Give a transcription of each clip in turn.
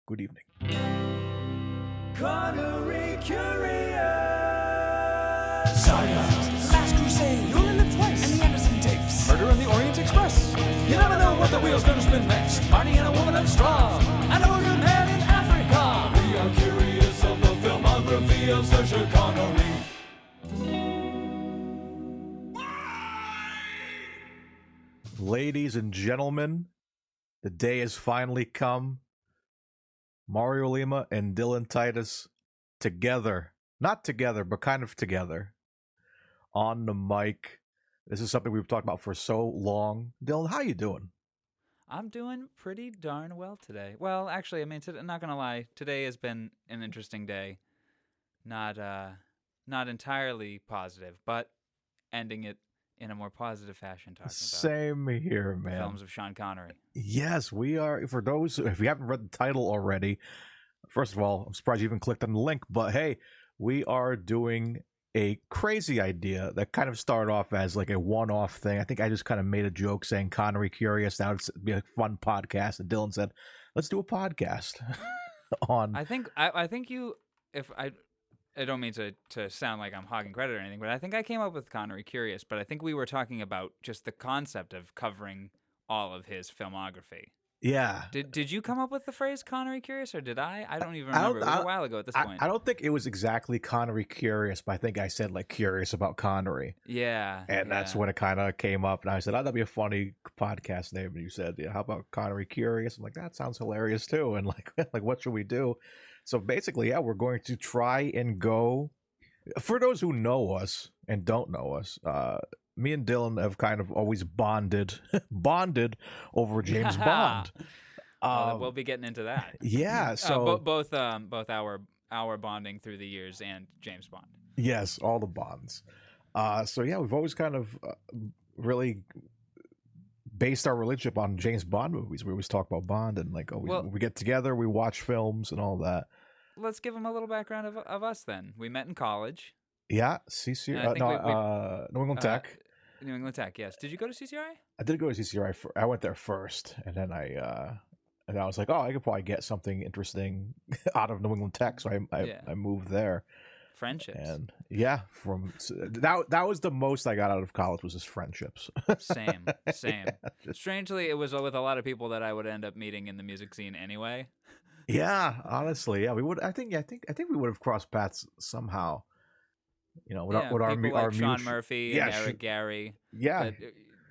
Good evening. Connery Curious! Science! Last Crusade! You only live twice! And the Anderson tapes! Murder on the Orient Express! You never know what the wheel's gonna spin next! Marty and a woman of straw! And a wounded man in Africa! We are curious of the filmography of Sir Sean Connery. Ladies and gentlemen, the day has finally come. Mario Lima and Dylan Titus together. Not together, but kind of together. On the mic. This is something we've talked about for so long. Dylan, how you doing? I'm doing pretty darn well today. Well, actually, I mean, I'm not gonna lie. Today has been an interesting day. Not entirely positive, but ending it in a more positive fashion. Talking Same here, about man. films of Sean Connery. Yes, we are. For those, if you haven't read the title already, first of all, I'm surprised you even clicked on the link. But hey, we are doing a crazy idea that kind of started off as like a one-off thing. I think I just kind of made a joke saying Connery Curious. That would be a fun podcast. And Dylan said, "Let's do a podcast." on. I think you. If I don't mean to sound like I'm hogging credit or anything, but I think I came up with Connery Curious. But I think we were talking about just the concept of covering all of his filmography. Yeah. Did you come up with the phrase Connery Curious, or did I? I don't even remember. It was a while ago at this point. I don't think it was exactly Connery Curious, but I think I said like curious about Connery. Yeah. And that's when it kind of came up. And I said, oh, that'd be a funny podcast name. And you said, yeah, how about Connery Curious? I'm like, that sounds hilarious too. And like what should we do? So basically, yeah, we're going to try and go. For those who know us and don't know us, me and Dylan have kind of always bonded over James Bond. Well, we'll be getting into that. Yeah, so both our bonding through the years and James Bond. Yes, all the Bonds. So yeah, we've always kind of really based our relationship on James Bond movies. We always talk about Bond and like, when we get together, we watch films and all that. Let's give them a little background of us then. We met in college. Yeah, CCRI. New England Tech. New England Tech, yes. Did you go to CCRI? I did go to CCRI. I went there first, and then I was like, oh, I could probably get something interesting out of New England Tech, so I moved there. Friendships. And yeah, that was the most I got out of college was just friendships. Same. Yeah, Strangely, it was with a lot of people that I would end up meeting in the music scene anyway. Yeah, honestly, yeah, we would. I think we would have crossed paths somehow. You know, with our like Sean Murphy and Eric Gary. Yeah, that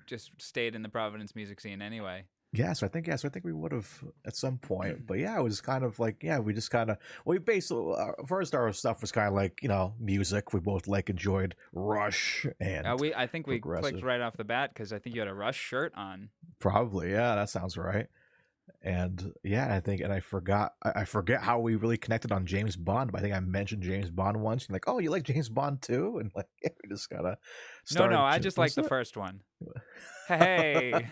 just stayed in the Providence music scene anyway. Yeah, so I think we would have at some point. But yeah, it was kind of like, we just kind of, we basically, first our stuff was kind of like, music. We both enjoyed Rush and I think we clicked right off the bat because I think you had a Rush shirt on. Probably, yeah, that sounds right. And yeah, I forget how we really connected on James Bond, but I think I mentioned James Bond once. And like, oh, you like James Bond too? And like, we just gotta start. No, I just like the first one. Hey.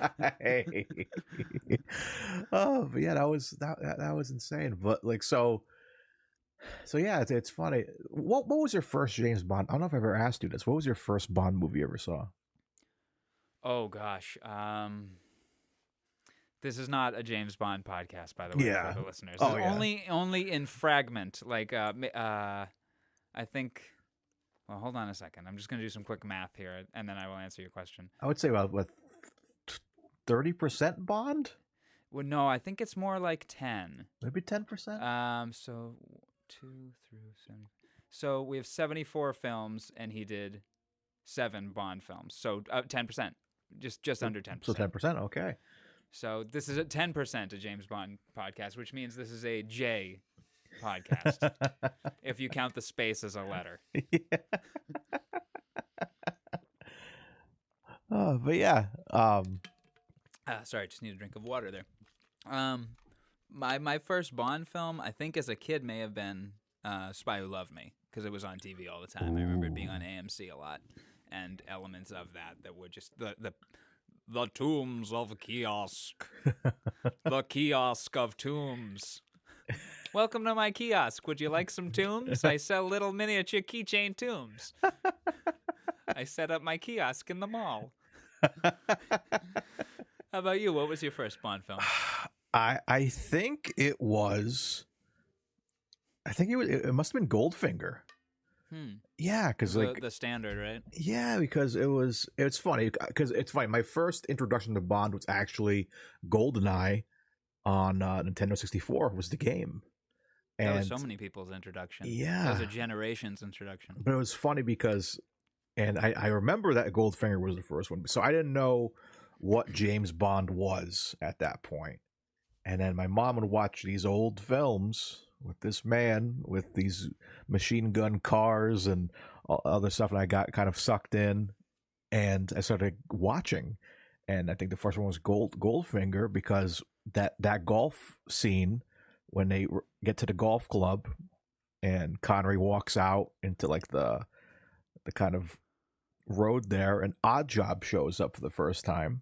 Oh, but yeah, that was insane. But like, so yeah, it's funny. What was your first James Bond? I don't know if I've ever asked you this. What was your first Bond movie you ever saw? Oh gosh. This is not a James Bond podcast, by the way, for the listeners. Oh, yeah. Only in fragment. Like, I think. Well, hold on a second. I'm just going to do some quick math here, and then I will answer your question. I would say about 30% Bond. Well, no, I think it's more like 10. Maybe 10%. So 2 through 7. So we have 74 films, and he did 7 Bond films. So 10%, just under 10%. So 10%, okay. So this is a 10% a James Bond podcast, which means this is a J podcast, if you count the space as a letter. Yeah. Oh, but yeah. Sorry, I just need a drink of water there. My first Bond film, I think as a kid, may have been Spy Who Loved Me, because it was on TV all the time. I remember it being on AMC a lot, and elements of that were just the tombs of kiosk. The kiosk of tombs. Welcome to my kiosk. Would you like some tombs? I sell little miniature keychain tombs. I set up my kiosk in the mall. How about you? What was your first Bond film? I think it was. I think it must have been Goldfinger. Yeah, because like the standard, right? yeah, because it's funny because it's funny. My first introduction to Bond was actually GoldenEye on Nintendo 64 was the game, That was and so many people's introduction. That was yeah, a generation's introduction. but it was funny because, and I remember that Goldfinger was the first one, so I didn't know what James Bond was at that point. And then my mom would watch these old films with this man with these machine gun cars and other stuff, and I got kind of sucked in, and I started watching. And I think the first one was Goldfinger because that golf scene when they get to the golf club and Connery walks out into like the kind of road there, and Odd Job shows up for the first time.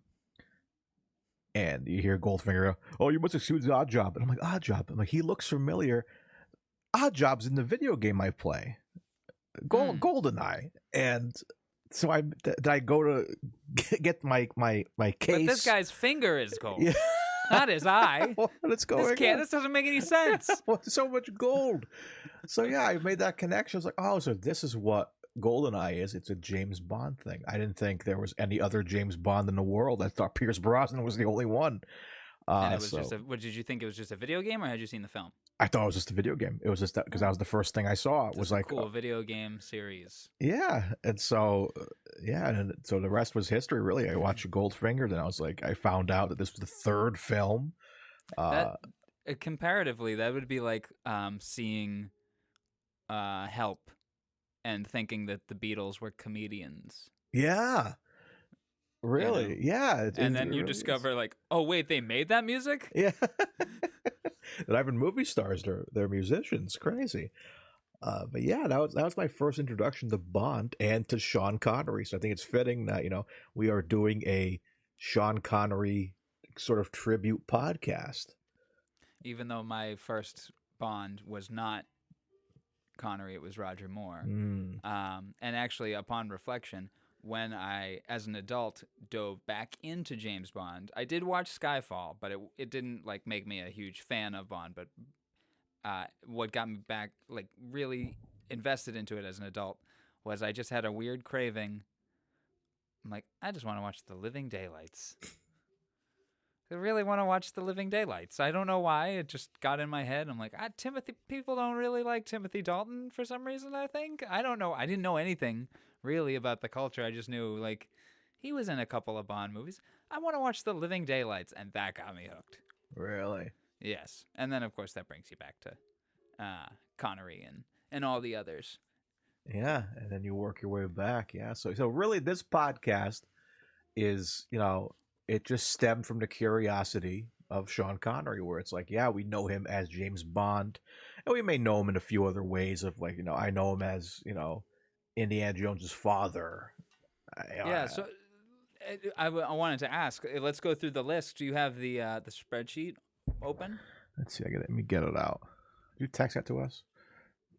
And you hear Goldfinger, "Oh, you must excuse Odd Job." And I'm like, "Odd Job?" I'm like, "He looks familiar. Odd Job's in the video game I play, GoldenEye." And so I go to get my case. But this guy's finger is gold, Yeah. not his eye. Let's go. This doesn't make any sense. So much gold. So yeah, I made that connection. I was like, oh, so this is what GoldenEye is. It's a James Bond thing. I didn't think there was any other James Bond in the world. I thought Pierce Brosnan was the only one. And it was what did you think it was just a video game, or had you seen the film? I thought it was just a video game. It was just because that was the first thing I saw. It was like cool video game series. yeah, and so yeah, and so the rest was history. Really, I watched Goldfinger, then I was like, I found out that this was the third film. Comparatively, that would be like seeing Help and thinking that the Beatles were comedians. Yeah, really, yeah. And then you really discover like, oh wait, they made that music. Yeah. That even movie stars, they're musicians. Crazy. But yeah, that was my first introduction to Bond and to Sean Connery. So I think it's fitting that we are doing a Sean Connery sort of tribute podcast. Even though my first Bond was not Connery, it was Roger Moore. Mm. And actually, upon reflection, when I, as an adult, dove back into James Bond, I did watch Skyfall, but it didn't like make me a huge fan of Bond. But what got me back, like really invested into it as an adult, was I just had a weird craving. I'm like, I just want to watch The Living Daylights. I really want to watch The Living Daylights. I don't know why. It just got in my head. I'm like, people don't really like Timothy Dalton for some reason, I think. I don't know. I didn't know anything really about the culture. I just knew, like, he was in a couple of Bond movies. I want to watch The Living Daylights, and that got me hooked. Really? Yes. And then, of course, that brings you back to Connery and all the others. Yeah, and then you work your way back. Yeah, so really, this podcast is, it just stemmed from the curiosity of Sean Connery, where it's like, yeah, we know him as James Bond, and we may know him in a few other ways. Of like, I know him as Indiana Jones's father. Yeah. So I wanted to ask. Let's go through the list. Do you have the spreadsheet open? Let's see. Let me get it out. Did you text that to us?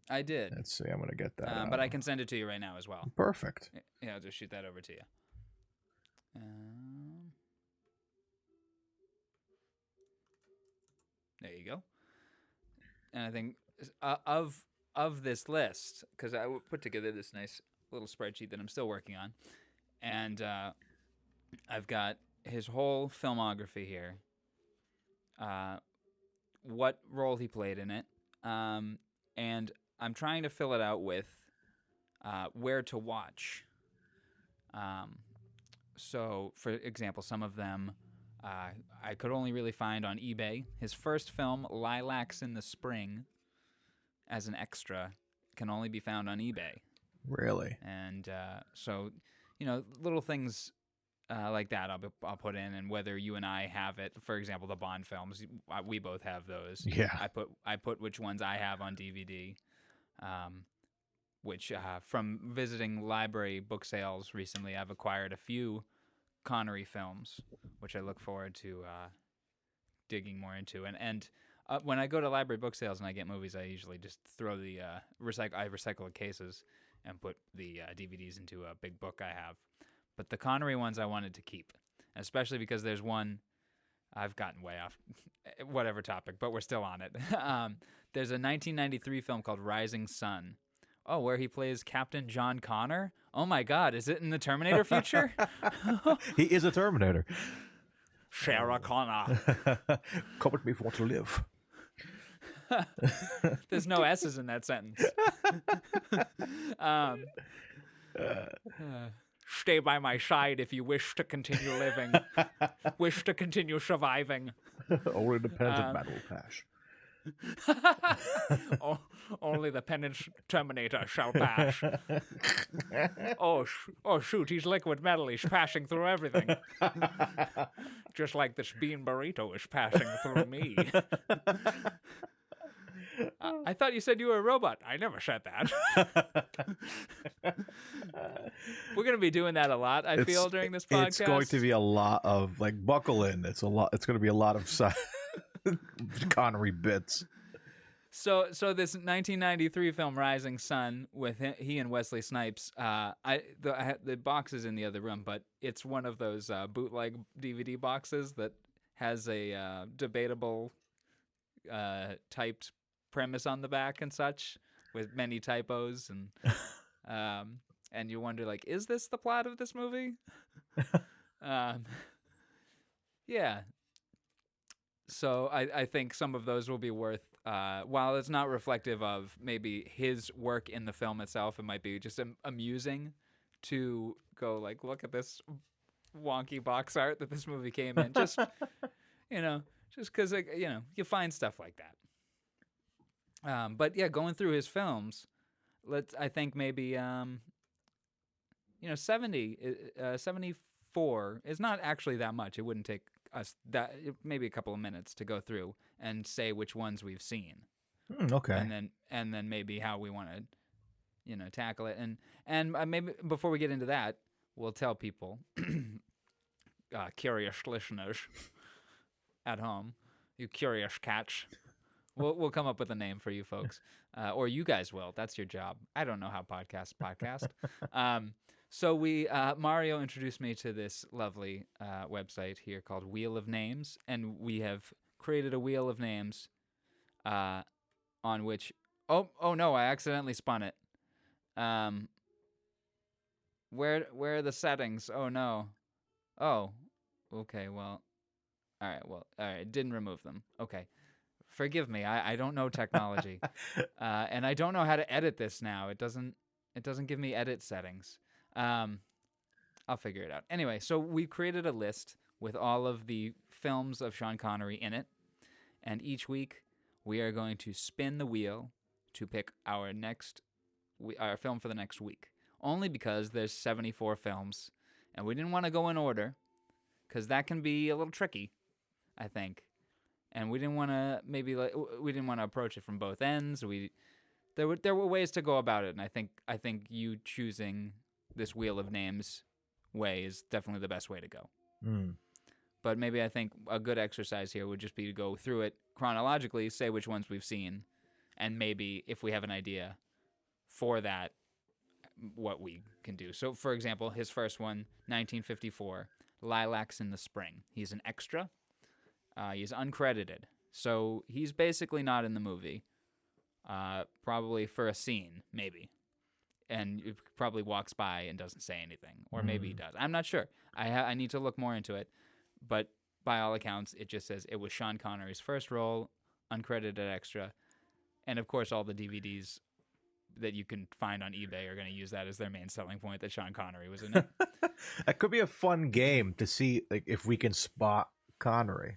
I did. Let's see. I'm gonna get that. But I can send it to you right now as well. Perfect. Yeah, I'll just shoot that over to you. There you go. And I think of this list, because I put together this nice little spreadsheet that I'm still working on, and I've got his whole filmography here, what role he played in it, and I'm trying to fill it out with where to watch. So, for example, some of them I could only really find on eBay. His first film, Lilacs in the Spring, as an extra, can only be found on eBay. Really? And so, little things like that I'll put in, and whether you and I have it. For example, the Bond films, we both have those. Yeah. I put which ones I have on DVD. Which from visiting library book sales recently, I've acquired a few Connery films, which I look forward to digging more into. And when I go to library book sales and I get movies, I usually just throw the I recycle the cases and put the DVDs into a big book I have. But the Connery ones I wanted to keep, especially because there's one I've gotten way off whatever topic, but we're still on it. There's a 1993 film called Rising Sun. Oh, where he plays Captain John Connor? Oh my God, is it in the Terminator future? He is a Terminator. Sarah Connor. Come with me if you want to live. There's no S's in that sentence. Stay by my side if you wish to continue living, wish to continue surviving. Only the penitent man will pass. Only the penitent Terminator shall pass. Oh shoot, he's liquid metal. He's passing through everything. Just like this bean burrito is passing through me. I thought you said you were a robot. I never said that. We're going to be doing that a lot, I feel, during this podcast. It's going to be a lot of, like, buckle in. It's going to be a lot of Connery bits. So this 1993 film, Rising Sun, with he and Wesley Snipes, the box is in the other room, but it's one of those bootleg DVD boxes that has a debatable typed premise on the back and such, with many typos, and you wonder, like, is this the plot of this movie? Yeah. So I think some of those will be worth, while it's not reflective of maybe his work in the film itself, it might be just amusing to go, like, look at this wonky box art that this movie came in. Just, just because, you find stuff like that. But yeah, going through his films, I think maybe, 74 is not actually that much. It wouldn't take us maybe a couple of minutes to go through and say which ones we've seen. Okay. And then maybe how we want to, tackle it. And maybe before we get into that, we'll tell people, curious listeners at home, you curious cats. We'll come up with a name for you folks, or you guys will. That's your job. I don't know how podcast. So Mario introduced me to this lovely website here called Wheel of Names, and we have created a wheel of names, on which oh no, I accidentally spun it. Where are the settings? Oh no. Oh, okay. Well, all right. Didn't remove them. Okay. Forgive me. I don't know technology, and I don't know how to edit this now. It doesn't give me edit settings. I'll figure it out. Anyway, so we created a list with all of the films of Sean Connery in it, and each week we are going to spin the wheel to pick our film for the next week. Only because there's 74 films, and we didn't want to go in order, because that can be a little tricky, I think. And we didn't want to approach it from both ends. There were ways to go about it, and I think you choosing this Wheel of Names way is definitely the best way to go. But maybe I think a good exercise here would just be to go through it chronologically, say which ones we've seen, and maybe if we have an idea for that, what we can do. So, for example, his first one, 1954, Lilacs in the Spring. He's an extra. He's uncredited, so he's basically not in the movie, probably for a scene, maybe. And he probably walks by and doesn't say anything, or maybe he does. I'm not sure. I need to look more into it, but by all accounts, it just says it was Sean Connery's first role, uncredited extra, and of course all the DVDs that you can find on eBay are going to use that as their main selling point, that Sean Connery was in it. That could be a fun game to see, like, if we can spot Connery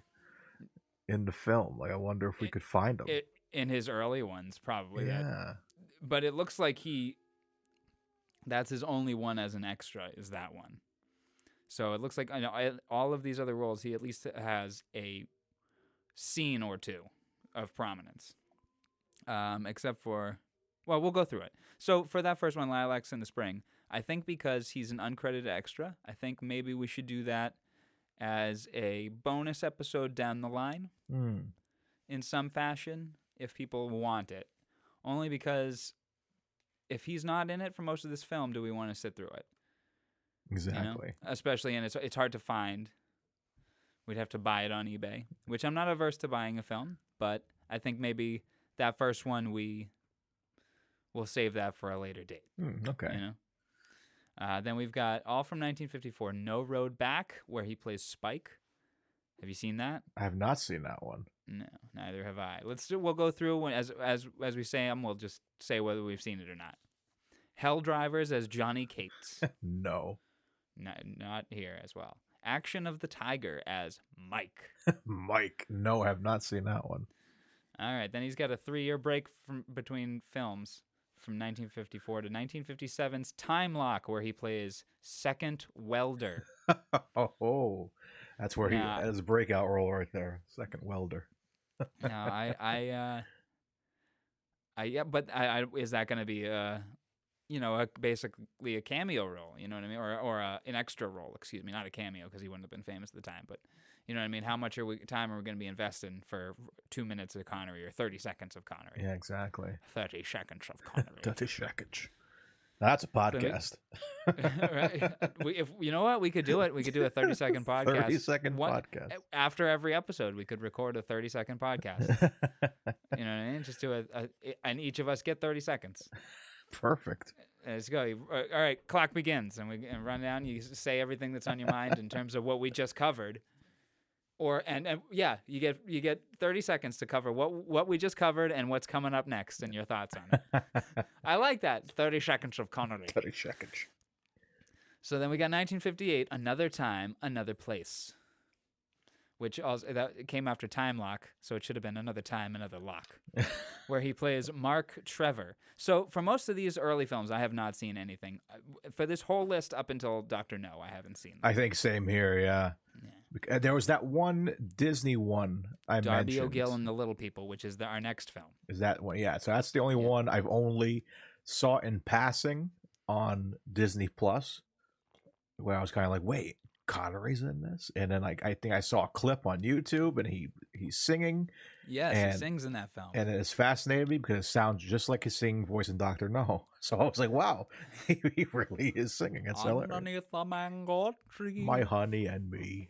in the film. Like, I wonder if we could find him in his early ones, probably. Yeah. But it looks like that's his only one as an extra, is that one. So it looks like, all of these other roles, he at least has a scene or two of prominence. Except for, well, we'll go through it. So for that first one, Lilacs in the Spring, I think because he's an uncredited extra, I think maybe we should do that as a bonus episode down the line in some fashion, if people want it. Only because if he's not in it for most of this film, do we want to sit through it? Exactly. Especially, and it's hard to find We'd have to buy it on eBay, which I'm not averse to buying a film, but I think maybe that first one we'll save that for a later date. Okay. You know. Then we've got all from 1954, No Road Back, where he plays Spike. Have you seen that? I have not seen that one. No, neither have I. We'll go through as we say them. We'll just say whether we've seen it or not. Hell Drivers as Johnny Cates. No. Not here as well. Action of the Tiger as Mike. Mike. No, I have not seen that one. All right, then he's got a 3-year break between films from 1954 to 1957's Time Lock, where he plays Second Welder. Oh, that's where he has a breakout role right there. Second Welder. No, but is that going to be basically a cameo role? You know what I mean, or an extra role? Excuse me, not a cameo because he wouldn't have been famous at the time. But you know what I mean. How much time are we going to be investing for 2 minutes of Connery or 30 seconds of Connery? Yeah, exactly. 30 seconds of Connery. 30 seconds. That's a podcast. Right? If you know what, we could do it. We could do a 30-second podcast. 30-second podcast. After every episode, we could record a 30-second podcast. You know what I mean? Just do and each of us get 30 seconds. Perfect. Let's go. All right, clock begins, and we run down. You say everything that's on your mind in terms of what we just covered. You get 30 seconds to cover what we just covered and what's coming up next and your thoughts on it. I like that. 30 seconds of Connery. 30 seconds. So then we got 1958, Another Time, Another Place, which also that came after Time Lock, so it should have been Another Time, Another Lock, where he plays Mark Trevor. So for most of these early films, I have not seen anything. For this whole list up until Dr. No, I haven't seen them. I think same here, yeah. There was that one Disney one I mentioned. Darby O'Gill and the Little People, which is our next film. Is that one? Yeah, so that's the only one I've only saw in passing on Disney Plus, where I was kind of like, wait, Connery's in this? And then I think I saw a clip on YouTube, and he's singing. Yes, he sings in that film. And it's fascinated me because it sounds just like his singing voice in Dr. No. So I was like, wow, he really is singing. It's hilarious. Underneath the mango tree. My honey and me.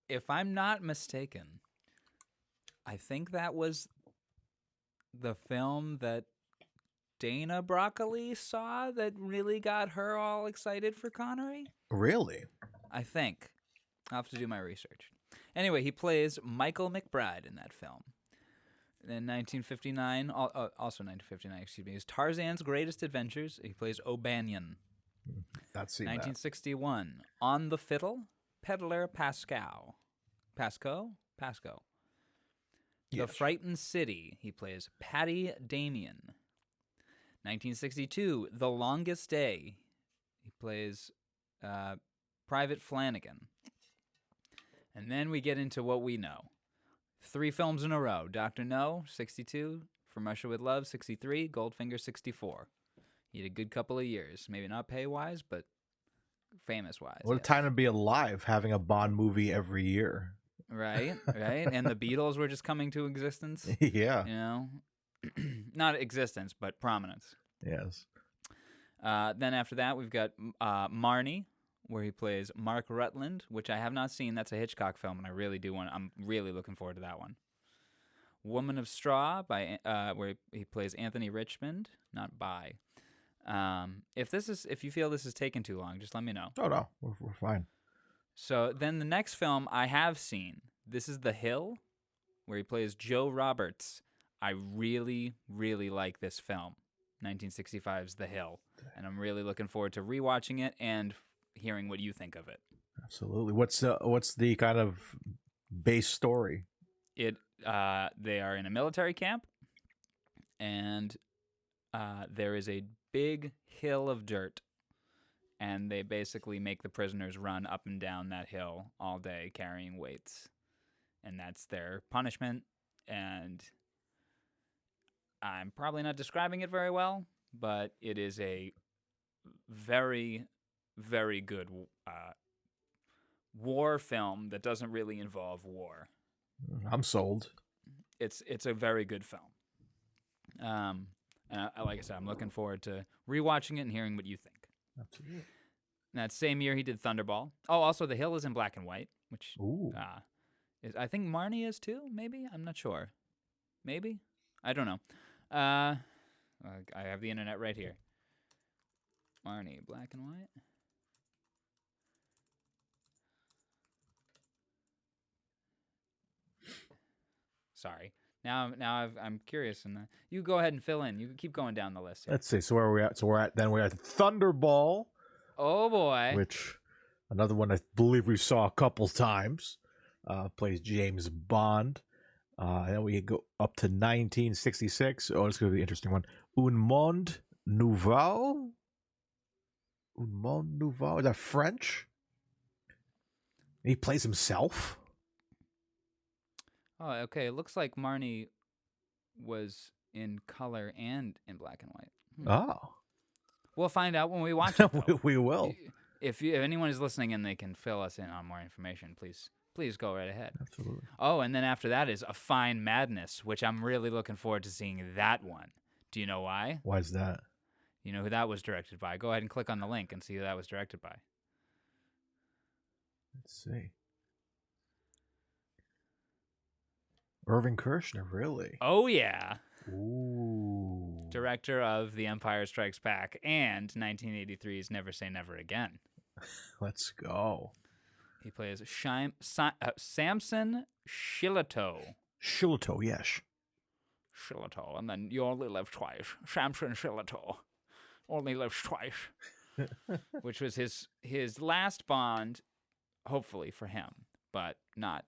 If I'm not mistaken, I think that was the film that Dana Broccoli saw that really got her all excited for Connery. Really? I think. I'll have to do my research. Anyway, he plays Michael McBride in that film. In 1959, also 1959, excuse me, is Tarzan's Greatest Adventures. He plays O'Banion. That's 1961, On the Fiddle, Peddler Pasco. Pasco? Yes. The Frightened City. He plays Patty Damien. 1962, The Longest Day. He plays Private Flanagan. And then we get into what we know. 3 films in a row. Dr. No, 62. From Russia with Love, 63. Goldfinger, 64. He had a good couple of years. Maybe not pay-wise, but famous-wise. What a time to be alive, having a Bond movie every year. Right. And the Beatles were just coming to existence. Yeah. You know? Not existence, but prominence. Yes. Then after that, we've got Marnie, where he plays Mark Rutland, which I have not seen. That's a Hitchcock film, and I'm really looking forward to that one. Woman of Straw, where he plays Anthony Richmond, not by. If you feel this is taking too long, just let me know. Oh, no, we're fine. So then the next film I have seen, this is The Hill, where he plays Joe Roberts. I really, really like this film, 1965's The Hill, and I'm really looking forward to rewatching it and hearing what you think of it. Absolutely. What's the kind of base story? They are in a military camp, and there is a big hill of dirt, and they basically make the prisoners run up and down that hill all day carrying weights, and that's their punishment. And I'm probably not describing it very well, but it is a very, very good war film that doesn't really involve war. I'm sold. It's a very good film. Like I said, I'm looking forward to rewatching it and hearing what you think. Absolutely. That same year, he did Thunderball. Oh, also, The Hill is in black and white, which Ooh. I think Marnie is too. Maybe I'm not sure. Maybe I don't know. I have the internet right here. Marnie, black and white. Sorry. Now I'm curious, and you go ahead and fill in. You can keep going down the list here. Let's see. So where are we at? So we're at Thunderball, Oh boy. which another one I believe we saw a couple times. Plays James Bond. Then we go up to 1966. Oh, it's going to be an interesting one. Un Monde Nouveau. Un Monde Nouveau. Is that French? He plays himself. Oh, okay. It looks like Marnie was in color and in black and white. Oh. We'll find out when we watch it. We will. If anyone is listening and they can fill us in on more information, please go right ahead. Absolutely. Oh, and then after that is A Fine Madness, which I'm really looking forward to seeing that one. Do you know why? Why is that? You know who that was directed by? Go ahead and click on the link and see who that was directed by. Let's see. Irving Kershner, really? Oh, yeah. Ooh. Director of The Empire Strikes Back and 1983's Never Say Never Again. Let's go. He plays Samson Shillito. Shillito, yes. Shillito. And then You Only Live Twice. Samson Shillito. Only lives twice. Which was his last Bond, hopefully for him, but not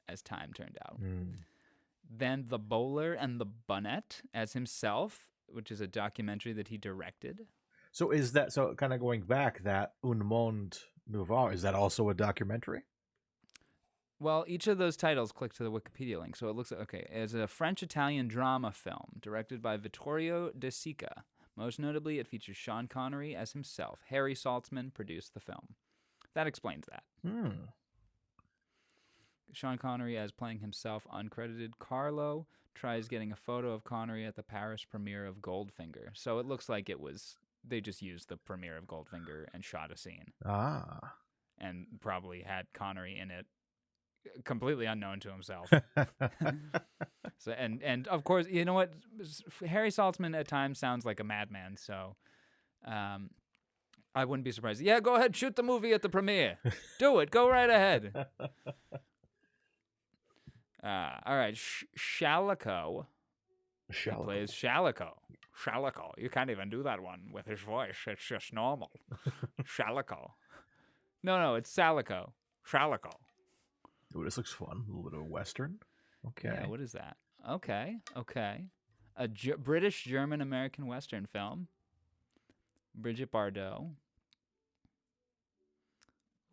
as time turned out. Then The Bowler and the Bunnet as himself, which is a documentary that he directed. So is that, so kind of going back, that Un Monde Nouveau, is that also a documentary? Well, each of those titles click to the Wikipedia link. So it looks okay. It's a French-Italian drama film directed by Vittorio De Sica. Most notably, it features Sean Connery as himself. Harry Saltzman produced the film. That explains that. Sean Connery as playing himself, uncredited. Carlo tries getting a photo of Connery at the Paris premiere of Goldfinger. So it looks like they just used the premiere of Goldfinger and shot a scene. Ah. And probably had Connery in it, completely unknown to himself. So and of course, you know what? Harry Saltzman at times sounds like a madman, so I wouldn't be surprised. Yeah, go ahead, shoot the movie at the premiere. Do it. Go right ahead. All right, Shalico. He plays Shalico. Shalico. You can't even do that one with his voice. It's just normal. Shalico. No, it's Salico. Shalico. Ooh, this looks fun. A little bit of a Western. Okay. Yeah, what is that? Okay. A British German American Western film. Bridget Bardot.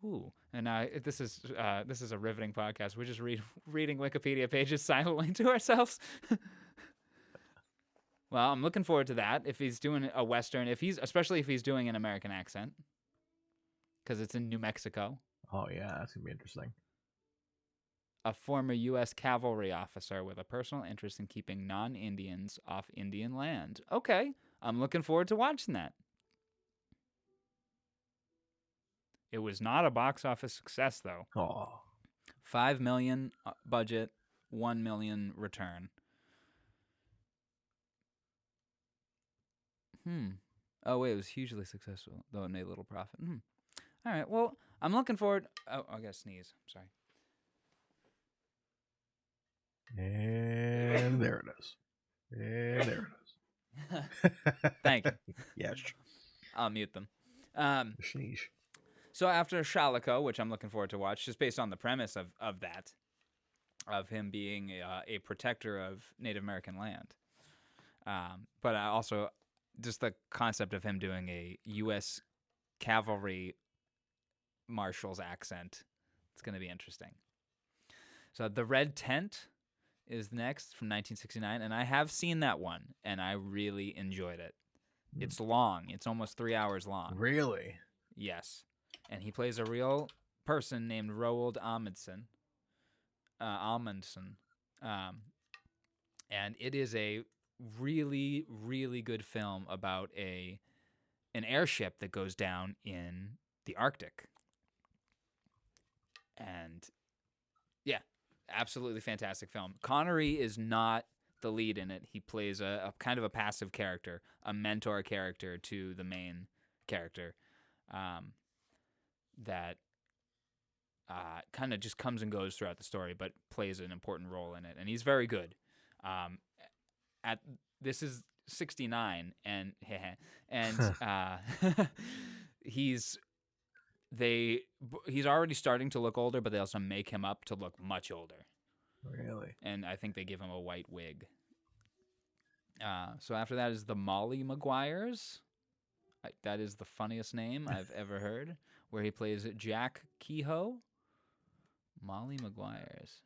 Ooh, and this is a riveting podcast. We're just reading Wikipedia pages silently to ourselves. Well, I'm looking forward to that. If he's doing a Western, especially if he's doing an American accent, because it's in New Mexico. Oh yeah, that's gonna be interesting. A former U.S. cavalry officer with a personal interest in keeping non-Indians off Indian land. Okay, I'm looking forward to watching that. It was not a box office success, though. Oh. $5 million budget, $1 million return. Oh, wait, it was hugely successful, though it made little profit. All right, well, I'm looking forward. Oh, I gotta sneeze. Sorry. And there it is. And there it is. Thank you. Yes. I'll mute them. Sheesh. So after Shalico, which I'm looking forward to watch, just based on the premise of that, of him being a protector of Native American land, but also just the concept of him doing a U.S. cavalry marshal's accent. It's going to be interesting. So The Red Tent is next from 1969, and I have seen that one, and I really enjoyed it. It's long. It's almost 3 hours long. Really? Yes. And he plays a real person named Roald Amundsen. And it is a really, really good film about an airship that goes down in the Arctic. And yeah, absolutely fantastic film. Connery is not the lead in it. He plays a kind of a passive character, a mentor character to the main character, that kind of just comes and goes throughout the story, but plays an important role in it. And he's very good. This is 69, and he's already starting to look older, but they also make him up to look much older. Really? And I think they give him a white wig. So after that is the Molly Maguires. That is the funniest name I've ever heard, where he plays Jack Kehoe. Molly Maguires.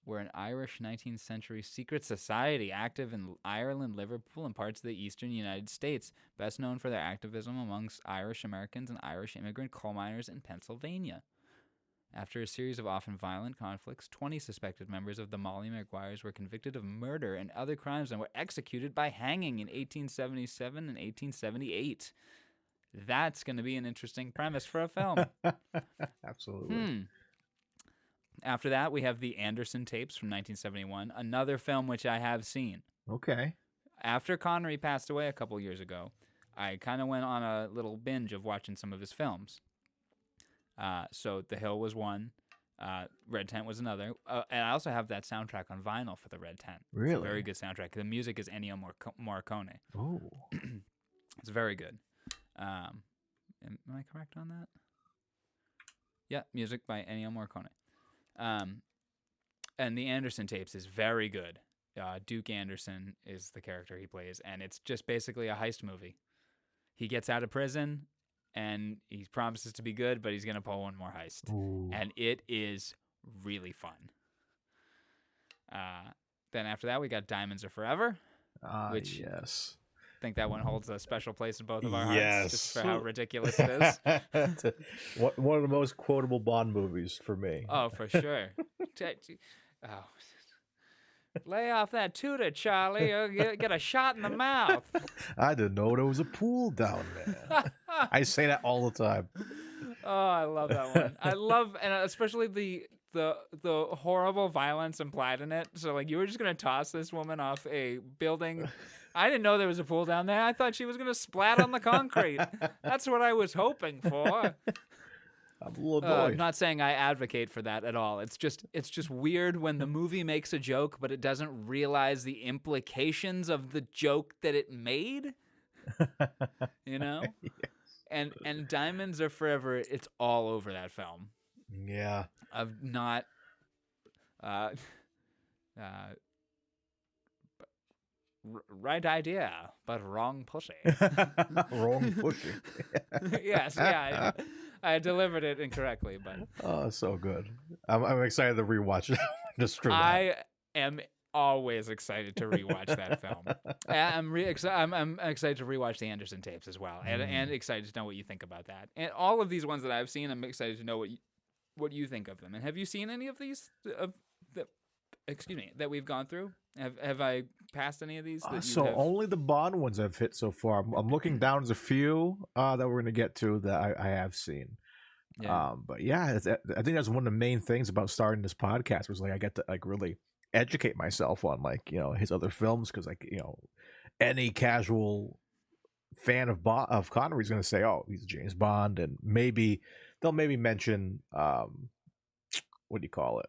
We're an Irish 19th century secret society active in Ireland, Liverpool, and parts of the eastern United States, best known for their activism amongst Irish Americans and Irish immigrant coal miners in Pennsylvania. After a series of often violent conflicts, 20 suspected members of the Molly Maguires were convicted of murder and other crimes and were executed by hanging in 1877 and 1878. That's going to be an interesting premise for a film. Absolutely. After that, we have the Anderson tapes from 1971, another film which I have seen. Okay. After Connery passed away a couple years ago, I kind of went on a little binge of watching some of his films. So The Hill was one, Red Tent was another, and I also have that soundtrack on vinyl for the Red Tent. Really? It's a very good soundtrack. The music is Ennio Morricone. Oh. It's very good. Am I correct on that? Yeah, music by Ennio Morricone. And the Anderson tapes is very good. Duke Anderson is the character he plays, and it's just basically a heist movie. He gets out of prison, and he promises to be good, but he's going to pull one more heist. Ooh. And it is really fun. Then after that, we got Diamonds Are Forever. Which yes. I think that one holds a special place in both of our Yes. hearts, just for how ridiculous it is. One of the most quotable Bond movies for me. Oh, for sure. Oh. Lay off that tutor, Charlie, or get a shot in the mouth. I didn't know there was a pool down there. I say that all the time. Oh, I love that one. I love, and especially the horrible violence implied in it. So, like, you were just going to toss this woman off a building. I didn't know there was a pool down there. I thought she was going to splat on the concrete. That's what I was hoping for. I'm a little annoyed. I'm not saying I advocate for that at all. It's just weird when the movie makes a joke, but it doesn't realize the implications of the joke that it made. You know? Yes. And Diamonds Are Forever, it's all over that film. Yeah. Of not right idea, but wrong pussy. Wrong pushing. Yes, yeah. I delivered it incorrectly, but Oh, so good. I'm excited to rewatch it. Just for that. I am always excited to rewatch that film. I'm excited to rewatch the Anderson tapes as well, and excited to know what you think about that. And all of these ones that I've seen, I'm excited to know what you think of them. And have you seen any of these that we've gone through? Have I passed any of these? Only the Bond ones I've hit so far. I'm looking down. There's a few that we're going to get to that I have seen. Yeah. But yeah, I think that's one of the main things about starting this podcast was like I get to like really educate myself on like his other films, because like any casual fan of Connery is going to say, oh, he's James Bond, and maybe they'll mention what do you call it,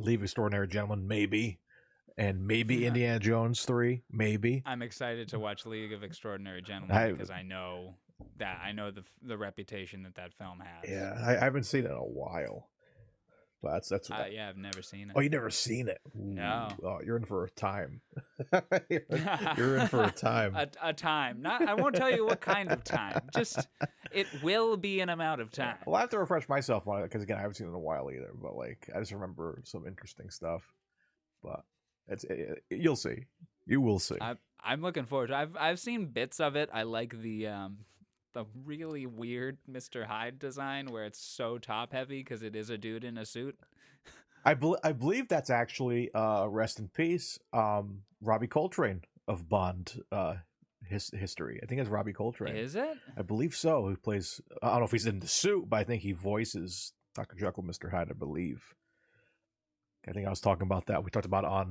Leave Extraordinary Gentlemen, maybe. And maybe Indiana Jones 3, maybe. I'm excited to watch League of Extraordinary Gentlemen because I know the reputation that film has. Yeah, I haven't seen it in a while. But that's I've never seen it. Oh, you never seen it? Ooh. No. Oh, you're in for a time. You're in for a time. a time. I won't tell you what kind of time. Just it will be an amount of time. Well, I have to refresh myself on it because again, I haven't seen it in a while either. But like, I just remember some interesting stuff. But you'll see. You will see. I'm looking forward to it. I've seen bits of it. I like the really weird Mr. Hyde design where it's so top heavy because it is a dude in a suit. I believe that's actually rest in peace Robbie Coltrane of Bond history. I think it's Robbie Coltrane. Is it? I believe so. He plays. I don't know if he's in the suit, but I think he voices Dr. Jekyll, Mr. Hyde. I believe. I think I was talking about that. We talked about it on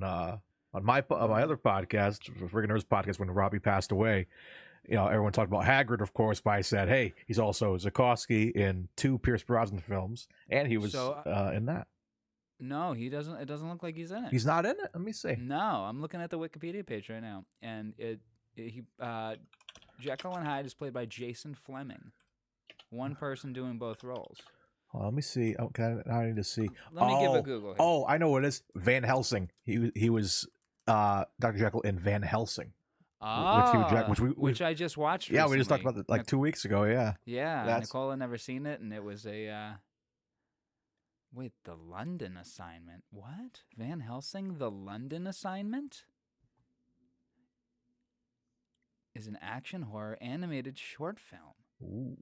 my other podcast, Friggin' Nerds podcast, when Robbie passed away. Everyone talked about Hagrid, of course, but I said, hey, he's also Zukowski in 2 Pierce Brosnan films, and he was in that. No, he doesn't. It doesn't look like he's in it. He's not in it? Let me see. No, I'm looking at the Wikipedia page right now, and Jekyll and Hyde is played by Jason Fleming, one person doing both roles. Well, let me see. Okay, I need to see. Let me give a Google. Here. Oh, I know what it is. Van Helsing. He was Dr. Jekyll in Van Helsing. Oh, with Hugh Jack, which I just watched. Yeah, recently. we just talked about it like 2 weeks ago. Yeah. Yeah, Nicole had never seen it, and it was a. Wait, The London Assignment. What? Van Helsing, The London Assignment? Is an action horror animated short film. Ooh.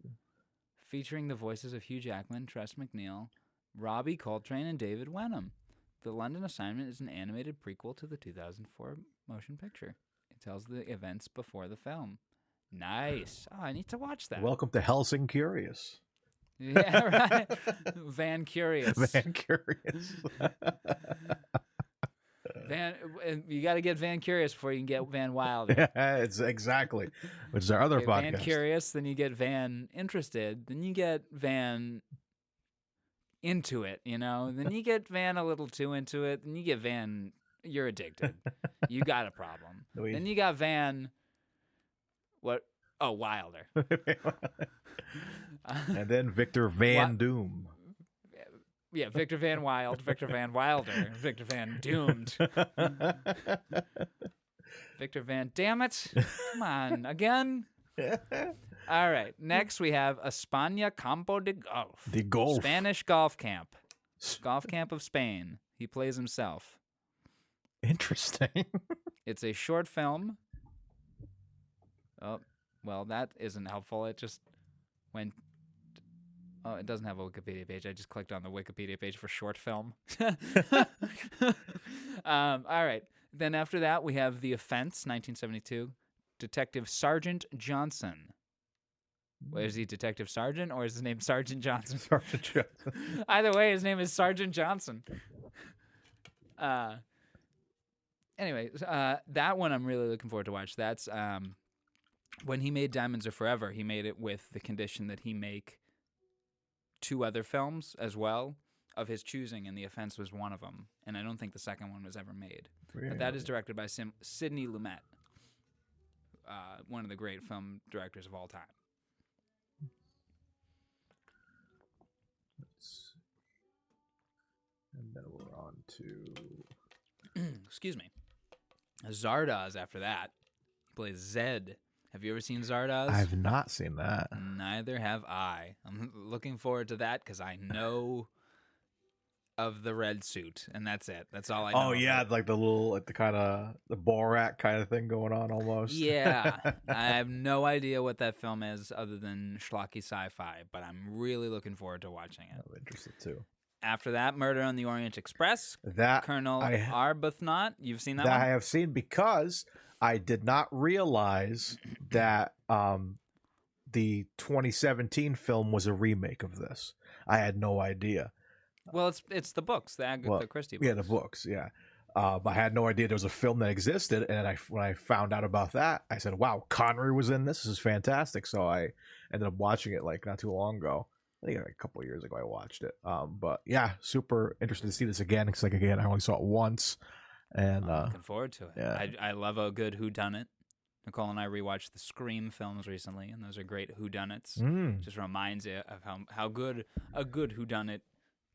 Featuring the voices of Hugh Jackman, Tress MacNeille, Robbie Coltrane, and David Wenham. The London Assignment is an animated prequel to the 2004 motion picture. It tells the events before the film. Nice. Oh, I need to watch that. Welcome to Helsing Curious. Yeah, right. Van Curious. Van Curious. You got to get Van Curious before you can get Van Wilder. Yeah, it's exactly. Which is our other podcast. Van Curious, then you get Van Interested, then you get Van Into It, Then you get Van a little too into it, then you get Van You're Addicted. You got a problem. Then you got Van what? Oh, Wilder. And then Victor Van Doom. Yeah, Victor Van Wild, Victor Van Wilder, Victor Van Doomed. Victor Van, damn it. Come on, again? All right, next we have España Campo de Golf. The golf. Spanish golf camp. Golf camp of Spain. He plays himself. Interesting. It's a short film. Oh, well, that isn't helpful. It just went... Oh, it doesn't have a Wikipedia page. I just clicked on the Wikipedia page for short film. All right. Then after that, we have The Offense, 1972. Detective Sergeant Johnson. Wait, is he Detective Sergeant or is his name Sergeant Johnson? Sergeant Johnson. Either way, his name is Sergeant Johnson. Anyway, that one I'm really looking forward to watch. That's when he made Diamonds Are Forever, he made it with the condition that he make 2 other films as well of his choosing, and The Offense was one of them. And I don't think the second one was ever made. Really? But that is directed by Sidney Lumet, one of the great film directors of all time. And then we're on to... Excuse me. Zardoz after that. He plays Zed. Have you ever seen Zardoz? I've not seen that. Neither have I. I'm looking forward to that because I know of the red suit, and that's it. That's all I know. Oh, yeah, like the little, like the kind of, the Borat kind of thing going on almost. Yeah. I have no idea what that film is other than schlocky sci-fi, but I'm really looking forward to watching it. I'm interested, too. After that, Murder on the Orient Express. That Colonel Arbuthnot. You've seen that one? I have seen because I did not realize that the 2017 film was a remake of this. I had no idea. Well, it's the books, the Agatha Christie books. Yeah, the books, yeah. But I had no idea there was a film that existed, and when I found out about that, I said, wow, Connery was in this. This is fantastic. So I ended up watching it like not too long ago. I think like a couple of years ago I watched it. But yeah, super interested to see this again because, like, again, I only saw it once. And I'm looking forward to it. Yeah. I love a good whodunit. Nicole and I rewatched the Scream films recently, and those are great whodunits. Just reminds you of how good a good whodunit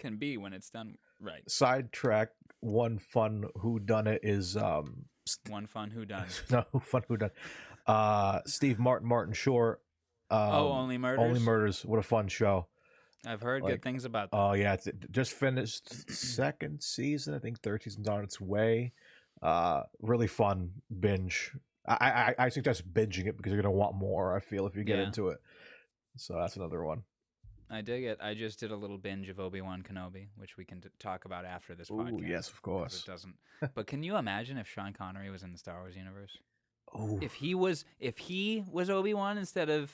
can be when it's done right. Sidetrack. One fun whodunit is one fun whodunit. No, fun whodunit. Steve Martin Short. Only Murders. Only Murders. What a fun show. I've heard good things about that. Oh yeah, it's just finished second season. I think third season's on its way. Really fun binge. I suggest binging it because you're gonna want more. I feel if you get into it. So that's another one. I dig it. I just did a little binge of Obi-Wan Kenobi, which we can talk about after this podcast. Yes, of course. It doesn't. But can you imagine if Sean Connery was in the Star Wars universe? Oh, If he was Obi-Wan instead of,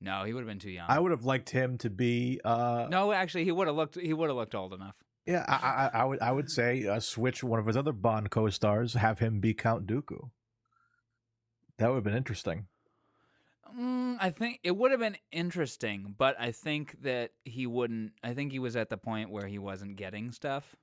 no, he would have been too young. I would have liked him to be. No, actually, he would have looked old enough. Yeah, I would say switch one of his other Bond co-stars, have him be Count Dooku. That would have been interesting. I think it would have been interesting, but I think that he wouldn't. I think he was at the point where he wasn't getting stuff,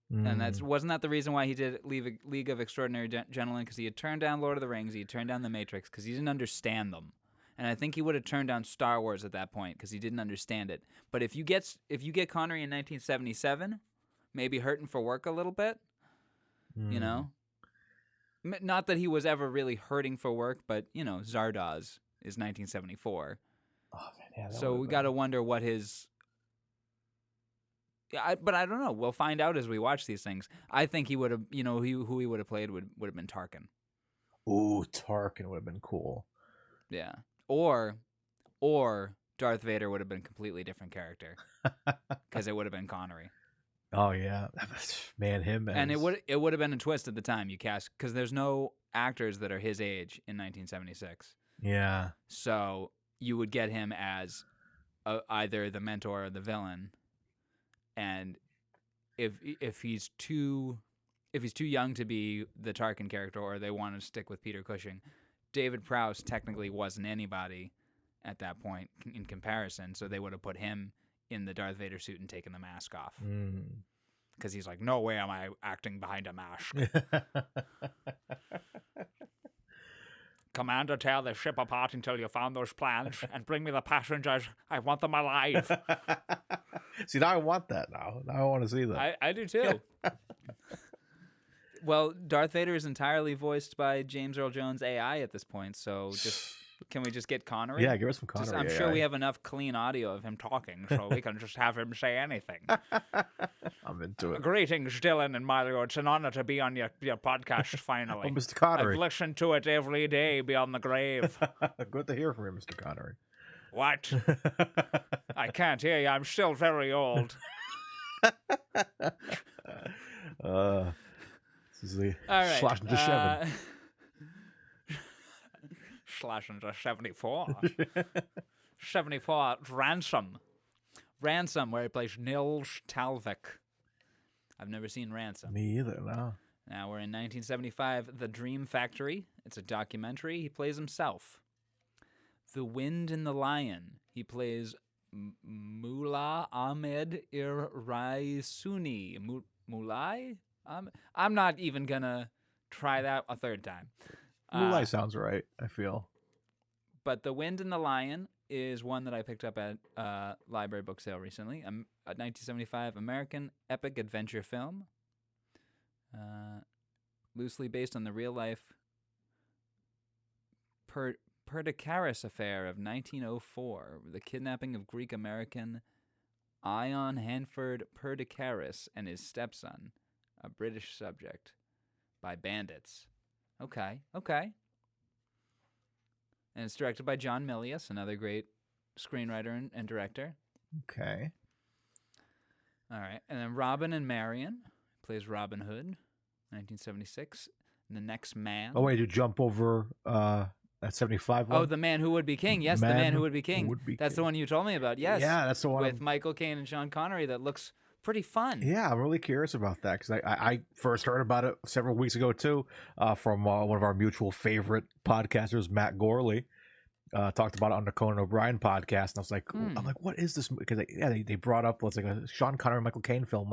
and wasn't that the reason why he did League of Extraordinary Gentlemen? Because he had turned down Lord of the Rings, he had turned down The Matrix because he didn't understand them, and I think he would have turned down Star Wars at that point because he didn't understand it. But if you get Connery in 1977, maybe hurting for work a little bit, you know, not that he was ever really hurting for work, but Zardoz is 1974. Oh, man, yeah, so we got to wonder what his. But I don't know. We'll find out as we watch these things. I think he would have, who he would have played would have been Tarkin. Ooh, Tarkin would have been cool. Yeah. Or Darth Vader would have been a completely different character because it would have been Connery. Oh yeah, man, him and it would have been a twist at the time you cast because there's no actors that are his age in 1976. Yeah. So you would get him as either the mentor or the villain, and if he's too young to be the Tarkin character, or they want to stick with Peter Cushing, David Prowse technically wasn't anybody at that point in comparison, so they would have put him in the Darth Vader suit and taken the mask off. Because he's like, no way am I acting behind a mask. Commander, tear the ship apart until you found those plans and bring me the passengers. I want them alive. See, now I want that now. Now I want to see that. I do too. Well, Darth Vader is entirely voiced by James Earl Jones AI at this point, so can we just get Connery? Yeah, give us some Connery. I'm sure we have enough clean audio of him talking, so we can just have him say anything. I'm into it. Greetings, Dylan and Mario. It's an honor to be on your podcast finally. Oh, Mr. Connery. I've listened to it every day beyond the grave. Good to hear from you, Mr. Connery. What? I can't hear you. I'm still very old. This is the all right. slash into 7. Slash into 74. 74, Ransom. Ransom, where he plays Nils Talvik. I've never seen Ransom. Me either, no. Now we're in 1975, The Dream Factory. It's a documentary. He plays himself. The Wind and the Lion. He plays Mullah Ahmed Iraisuni. Mulai? I'm not even going to try that a third time. Mulai sounds right, I feel. But The Wind and the Lion is one that I picked up at library book sale recently. A 1975 American epic adventure film. Loosely based on the real-life Perdicaris affair of 1904, the kidnapping of Greek-American Ion Hanford Perdicaris and his stepson, a British subject, by bandits. Okay. And it's directed by John Milius, another great screenwriter and director. Okay. All right. And then Robin and Marion plays Robin Hood, 1976. And The Next Man. Oh, wait, you jump over that 75 one? Oh, The Man Who Would Be King. Yes, The Man Who Would Be King. That's the one you told me about. Yes. Yeah, that's the one. With Michael Caine and Sean Connery that looks pretty fun. Yeah, I'm really curious about that because I first heard about it several weeks ago too from one of our mutual favorite podcasters, Matt Gorley. Talked about it on the Conan O'Brien podcast, and I was like, I'm like, what is this? Because they brought up what's like a Sean Connery, Michael Caine film.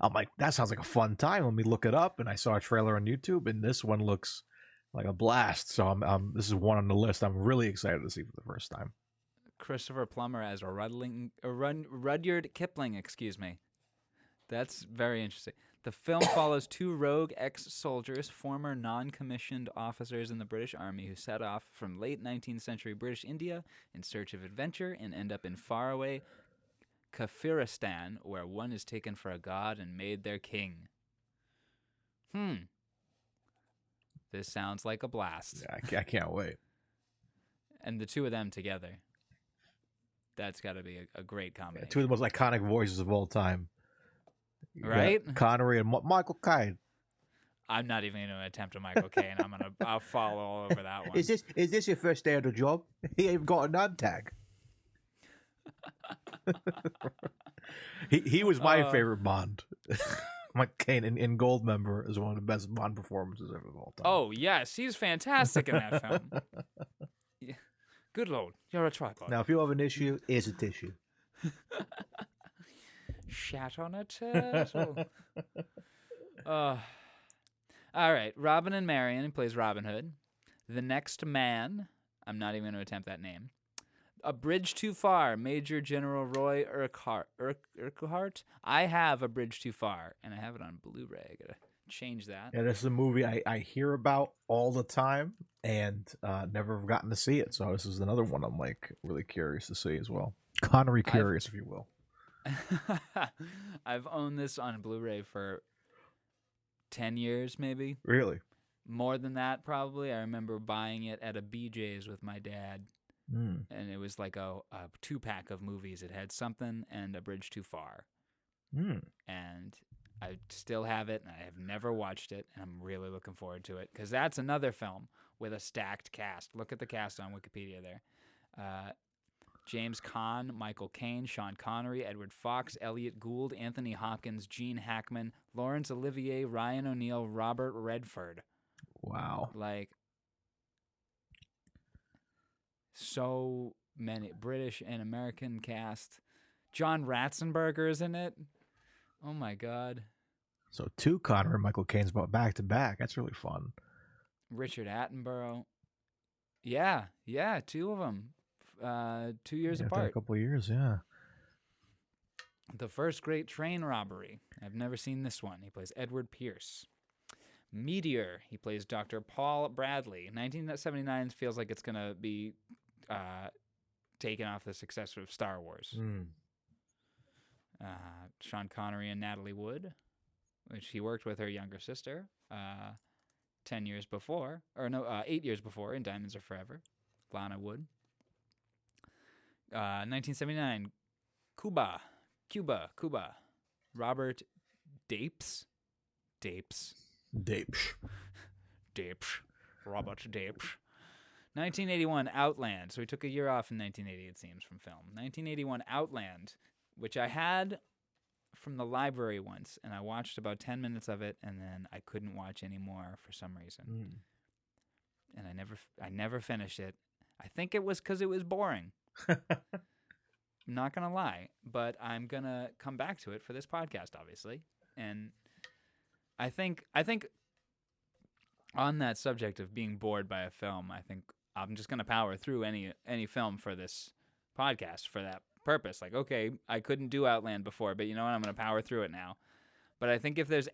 I'm like, that sounds like a fun time. Let me look it up, and I saw a trailer on YouTube, and this one looks like a blast. So this is one on the list. I'm really excited to see for the first time. Christopher Plummer as Rudyard Kipling. Excuse me. That's very interesting. The film follows two rogue ex-soldiers, former non-commissioned officers in the British Army who set off from late 19th century British India in search of adventure and end up in faraway Kafiristan, where one is taken for a god and made their king. This sounds like a blast. Yeah, I can't wait. And the two of them together. That's got to be a great combination. Two of the most iconic voices of all time. Right? Connery and Michael Caine. I'm not even going to attempt a Michael Caine. I'll fall all over that one. Is this your first day on the job? He ain't got a name tag. he was my favorite Bond. Mike Caine in Goldmember is one of the best Bond performances ever of all time. Oh yes, he's fantastic in that film. Yeah. Good Lord, you're a tripod. Now, if you have an issue, here's a tissue. Shat on a turtle. All right, Robin and Marion. He plays Robin Hood. The Next Man. I'm not even going to attempt that name. A Bridge Too Far. Major General Roy Urquhart. I have A Bridge Too Far, and I have it on Blu-ray. I gotta change that. Yeah, this is a movie I hear about all the time and never have gotten to see it. So this is another one I'm like really curious to see as well. Connery curious, if you will. I've owned this on Blu-ray for 10 years, maybe. Really? More than that, probably. I remember buying it at a BJ's with my dad. And it was like a 2-pack of movies. It had something and A Bridge Too Far. And I still have it, and I have never watched it, and I'm really looking forward to it, because that's another film with a stacked cast. Look at the cast on Wikipedia there. James Caan, Michael Caine, Sean Connery, Edward Fox, Elliot Gould, Anthony Hopkins, Gene Hackman, Laurence Olivier, Ryan O'Neal, Robert Redford. Wow. Like, so many British and American cast. John Ratzenberger's in it. Oh my God. So 2 Connery and Michael Caine's about back to back. That's really fun. Richard Attenborough. Yeah, 2 of them. 2 years apart. A couple of years, yeah. The First Great Train Robbery. I've never seen this one. He plays Edward Pierce. Meteor. He plays Dr. Paul Bradley. 1979 feels like it's going to be taken off the success of Star Wars. Sean Connery and Natalie Wood, which he worked with her younger sister 8 years before in Diamonds Are Forever. Lana Wood. 1979, Cuba. Robert Dapes. Robert Dapes. 1981, Outland. So he took a year off in 1980, it seems, from film. 1981, Outland, which I had from the library once, and I watched about 10 minutes of it, and then I couldn't watch any more for some reason. And I never finished it. I think it was because it was boring. I'm not gonna lie, but I'm gonna come back to it for this podcast, obviously. And I think on that subject of being bored by a film, I think I'm just gonna power through any film for this podcast for that purpose. Like, okay, I couldn't do Outland before, but you know what? I'm gonna power through it now. But I think if there's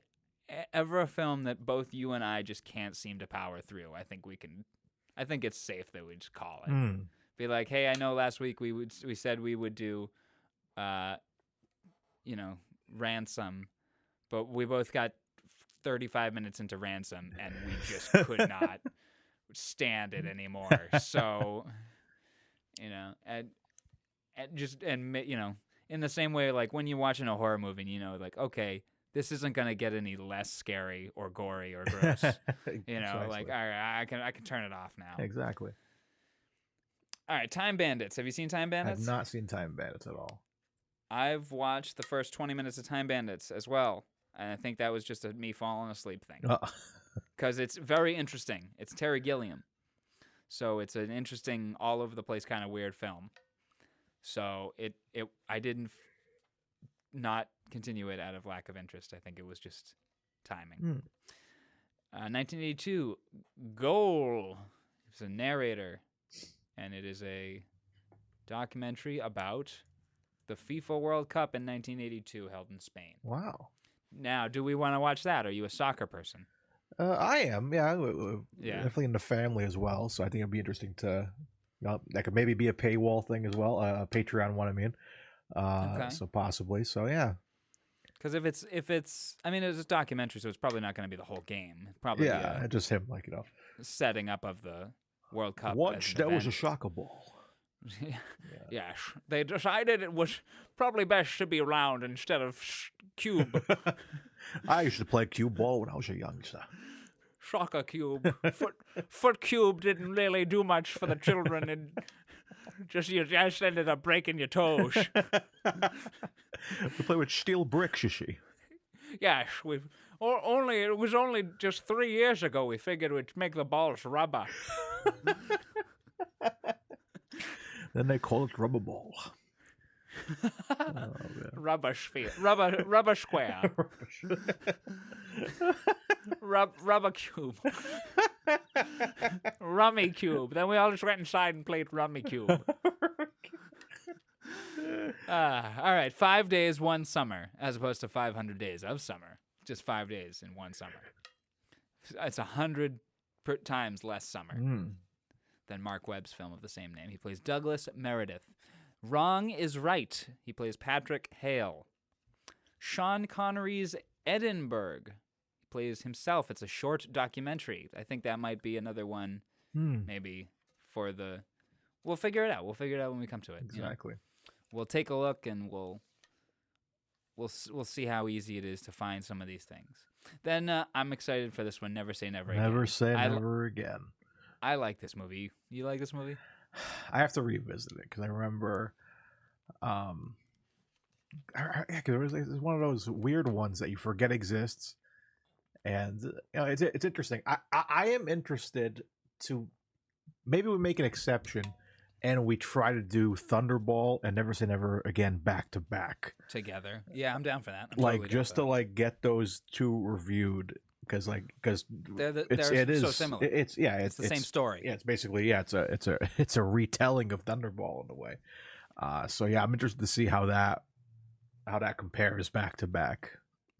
ever a film that both you and I just can't seem to power through, I think it's safe that we just call it. Be like, hey, I know last week we said we would do, Ransom, but we both got 35 minutes into Ransom and we just could not stand it anymore. So, in the same way, like when you're watching a horror movie, like, okay, this isn't gonna get any less scary or gory or gross. Exactly. Like, all right, I can turn it off now. Exactly. All right, Time Bandits. Have you seen Time Bandits? I've not seen Time Bandits at all. I've watched the first 20 minutes of Time Bandits as well, and I think that was just a me falling asleep thing. Because it's very interesting. It's Terry Gilliam. So it's an interesting, all over the place kind of weird film. So I didn't not continue it out of lack of interest. I think it was just timing. 1982, Goal. It's a narrator. And it is a documentary about the FIFA World Cup in 1982 held in Spain. Wow. Now, do we want to watch that? Are you a soccer person? I am, yeah. Definitely in the family as well. So I think it'd be interesting to, that could maybe be a paywall thing as well, a Patreon one, I mean. Okay. So possibly. So yeah. Because if it's a documentary, so it's probably not going to be the whole game. Probably just him, setting up of the World Cup. Once there was a soccer ball. Yes, they decided it was probably best to be round instead of cube. I used to play cue ball when I was a youngster. Soccer cube. Foot cube didn't really do much for the children, and you just ended up breaking your toes. We play with steel bricks, you see. Yes, it was only just 3 years ago we figured we'd make the balls rubber. Then they call it rubber ball. Rubber sphere. Rubber square. Rubber cube. Rummy cube. Then we all just went inside and played Rummy cube. All right, 5 days, one summer, as opposed to 500 days of summer. Just 5 days in one summer. It's 100 times less summer than Mark Webb's film of the same name. He plays Douglas Meredith. Wrong is right. He plays Patrick Hale. Sean Connery's Edinburgh. He plays himself. It's a short documentary. I think that might be another one, maybe for the. We'll figure it out. We'll figure it out when we come to it. Exactly. You know? We'll take a look and we'll see how easy it is to find some of these things. Then I'm excited for this one. Never Say Never Again. Never Say Never Again. I like this movie. You like this movie? I have to revisit it because I remember, it's one of those weird ones that you forget exists, and it's interesting. I am interested to maybe we make an exception, and we try to do Thunderball and Never Say Never Again back to back Together. Yeah, I'm down for that. Just to get those two reviewed. Because they're so similar. It's the same story. Yeah, it's basically it's a retelling of Thunderball in a way. So yeah, I'm interested to see how that compares back to back.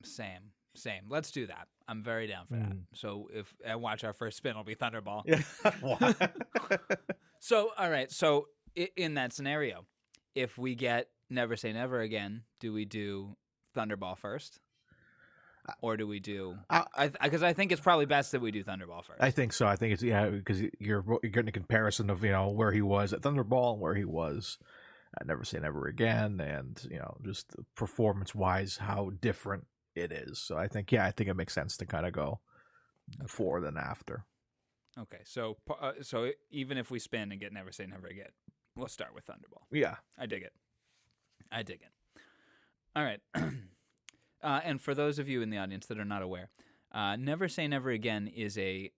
Same. Let's do that. I'm very down for that. So if I watch our first spin, it'll be Thunderball. Yeah. So all right. So in that scenario, if we get Never Say Never Again, do we do Thunderball first? Or do we do? Because I think it's probably best that we do Thunderball first. I think so. I think it's because you're getting a comparison of where he was at Thunderball and where he was at Never Say Never Again, and just performance wise how different it is. So I think it makes sense to kind of go before than after. Okay, so even if we spin and get Never Say Never Again, we'll start with Thunderball. Yeah, I dig it. All right. And for those of you in the audience that are not aware, Never Say Never Again is a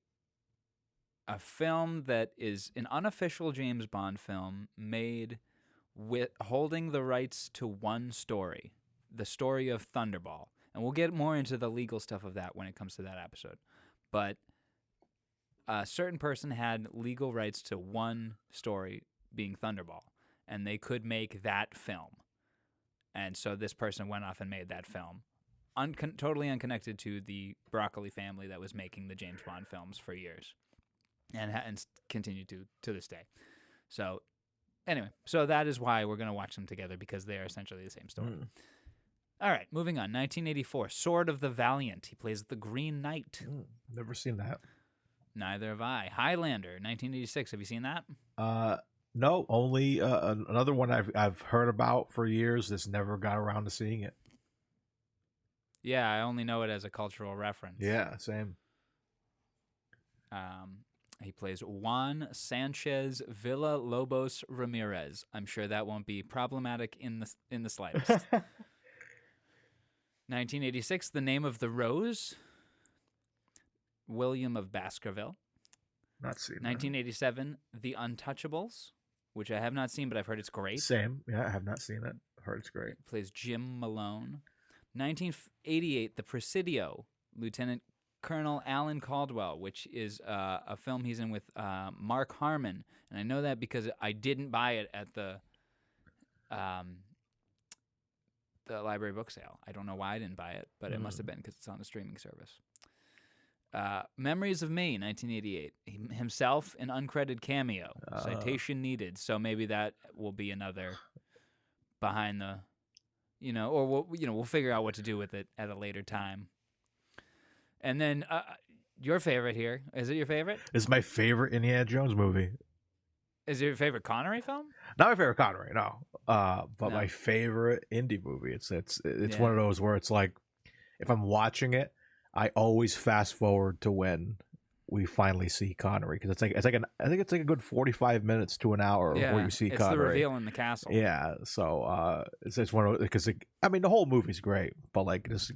film that is an unofficial James Bond film made with holding the rights to one story, the story of Thunderball. And we'll get more into the legal stuff of that when it comes to that episode. But a certain person had legal rights to one story being Thunderball, and they could make that film. And so this person went off and made that film. Totally unconnected to the Broccoli family that was making the James Bond films for years, and continue to this day. So, anyway, that is why we're going to watch them together, because they are essentially the same story. All right, moving on. 1984, Sword of the Valiant. He plays the Green Knight. Never seen that. Neither have I. Highlander, 1986. Have you seen that? No, only another one I've heard about for years. Just never got around to seeing it. Yeah, I only know it as a cultural reference. Yeah, same. He plays Juan Sanchez Villa-Lobos Ramirez. I'm sure that won't be problematic in the slightest. 1986, The Name of the Rose. William of Baskerville. Not seen. 1987, The Untouchables, which I have not seen, but I've heard it's great. Same. Yeah, I have not seen it. Heard it's great. He plays Jim Malone. 1988, The Presidio, Lieutenant Colonel Alan Caldwell, which is a film he's in with Mark Harmon. And I know that because I didn't buy it at the library book sale. I don't know why I didn't buy it, but it must have been because it's on a streaming service. Memories of Me, 1988. Himself, an uncredited cameo. Citation needed. So maybe that will be another behind the... or we'll figure out what to do with it at a later time. And then your favorite here. Is it your favorite? It's my favorite Indiana Jones movie. Is it your favorite Connery film? Not my favorite Connery, no. But No. my favorite indie movie. It's Yeah. one of those where it's like, if I'm watching it, I always fast forward to when we finally see Connery, because I think it's like a good 45 minutes to an hour before you see it's Connery. the reveal in the castle. Yeah, so it's one of those, because I mean the whole movie's great, but like just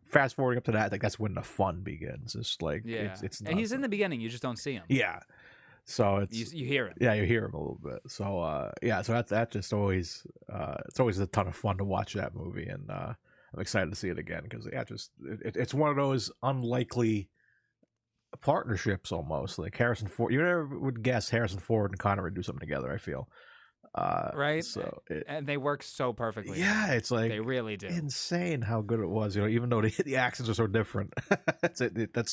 fast forwarding up to that, like that's when the fun begins. It's like Yeah. it's And he's in the beginning. You just don't see him. yeah, so it's You hear him. yeah, you hear him a little bit. So so that just always it's always a ton of fun to watch that movie, and I'm excited to see it again because it's one of those unlikely partnerships almost, like Harrison Ford. You never would guess Harrison Ford and Connery do something together, I feel. Right? So And they work so perfectly. yeah, it's like They really do. insane how good it was. Even though the accents are so different,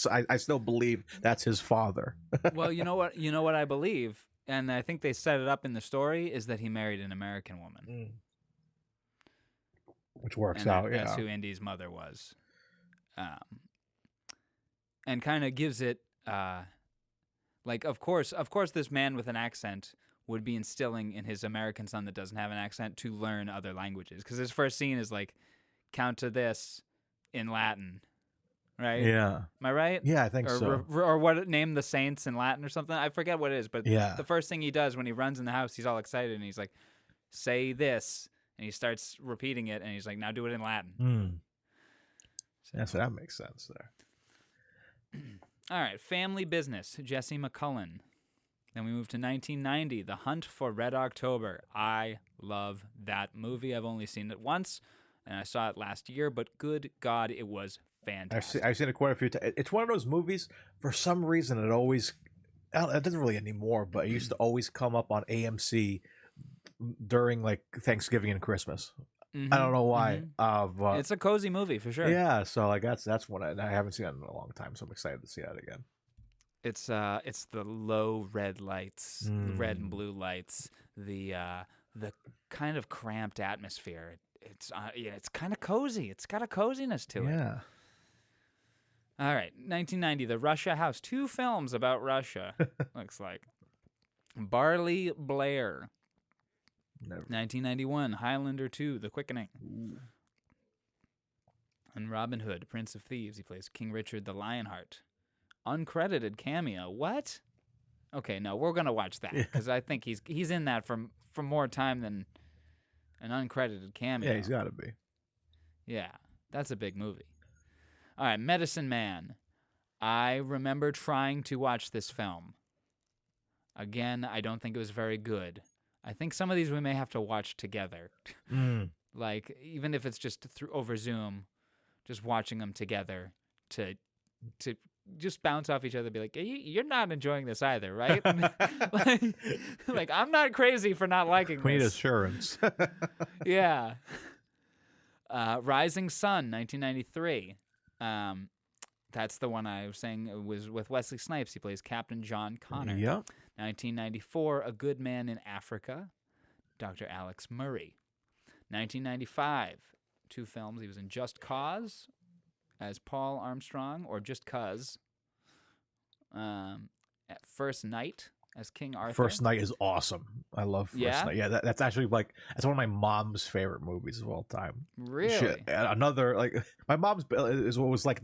I still believe that's his father. Well, you know what I believe, and I think they set it up in the story, is that he married an American woman. Which works And out. that's Yeah, who Indy's mother was. And kind of gives it, like, of course, this man with an accent would be instilling in his American son that doesn't have an accent to learn other languages. Because his first scene is like, count to this in Latin, right? yeah, Am I right? yeah. I think Or, so. or what? Name the saints in Latin or something. I forget what it is, but Yeah. the first thing he does when he runs in the house, he's all excited and he's like, "Say this," and he starts repeating it, and he's like, "Now do it in Latin." Yeah, so that makes sense there. All right, Family Business, Jesse McCullen. Then we move to 1990, The Hunt for Red October. I love that movie. I've only seen it once, and I saw it last year, but good God, it was fantastic. I've seen it quite a few times. It's one of those movies, for some reason, it doesn't really anymore, but it used to always come up on AMC during like Thanksgiving and Christmas. I don't know why. But It's a cozy movie for sure. yeah, so like that's one I haven't seen it in a long time, so I'm excited to see that again. It's the low red lights, the red and blue lights, the kind of cramped atmosphere. It's kind of cozy. It's got a coziness to it. Yeah. All right, 1990, The Russia House. 2 films about Russia. Looks like Barley Blair. Never. 1991, Highlander 2, The Quickening. And Robin Hood, Prince of Thieves. He plays King Richard the Lionheart. Uncredited cameo. What? Okay, no, we're gonna watch that because I think he's in that for more time than an uncredited cameo. Yeah, he's got to be. Yeah, that's a big movie. All right, Medicine Man. I remember trying to watch this film. Again, I don't think it was very good. I think some of these we may have to watch together. Like, even if it's just over Zoom, just watching them together to just bounce off each other and be like, you're not enjoying this either, right? like, I'm not crazy for not liking We need this. assurance. Yeah. Rising Sun, 1993. That's the one I was saying. It was with Wesley Snipes. He plays Captain John Connor. Yep. 1994, A Good Man in Africa, Dr. Alex Murray. 1995, 2 films. He was in Just Cause as Paul Armstrong, or Just Cuz. At First Night as King Arthur. First Night is awesome. I love First Night. Yeah, that's actually that's one of my mom's favorite movies of all time. Really? Shit. And another, like, my mom's is what was like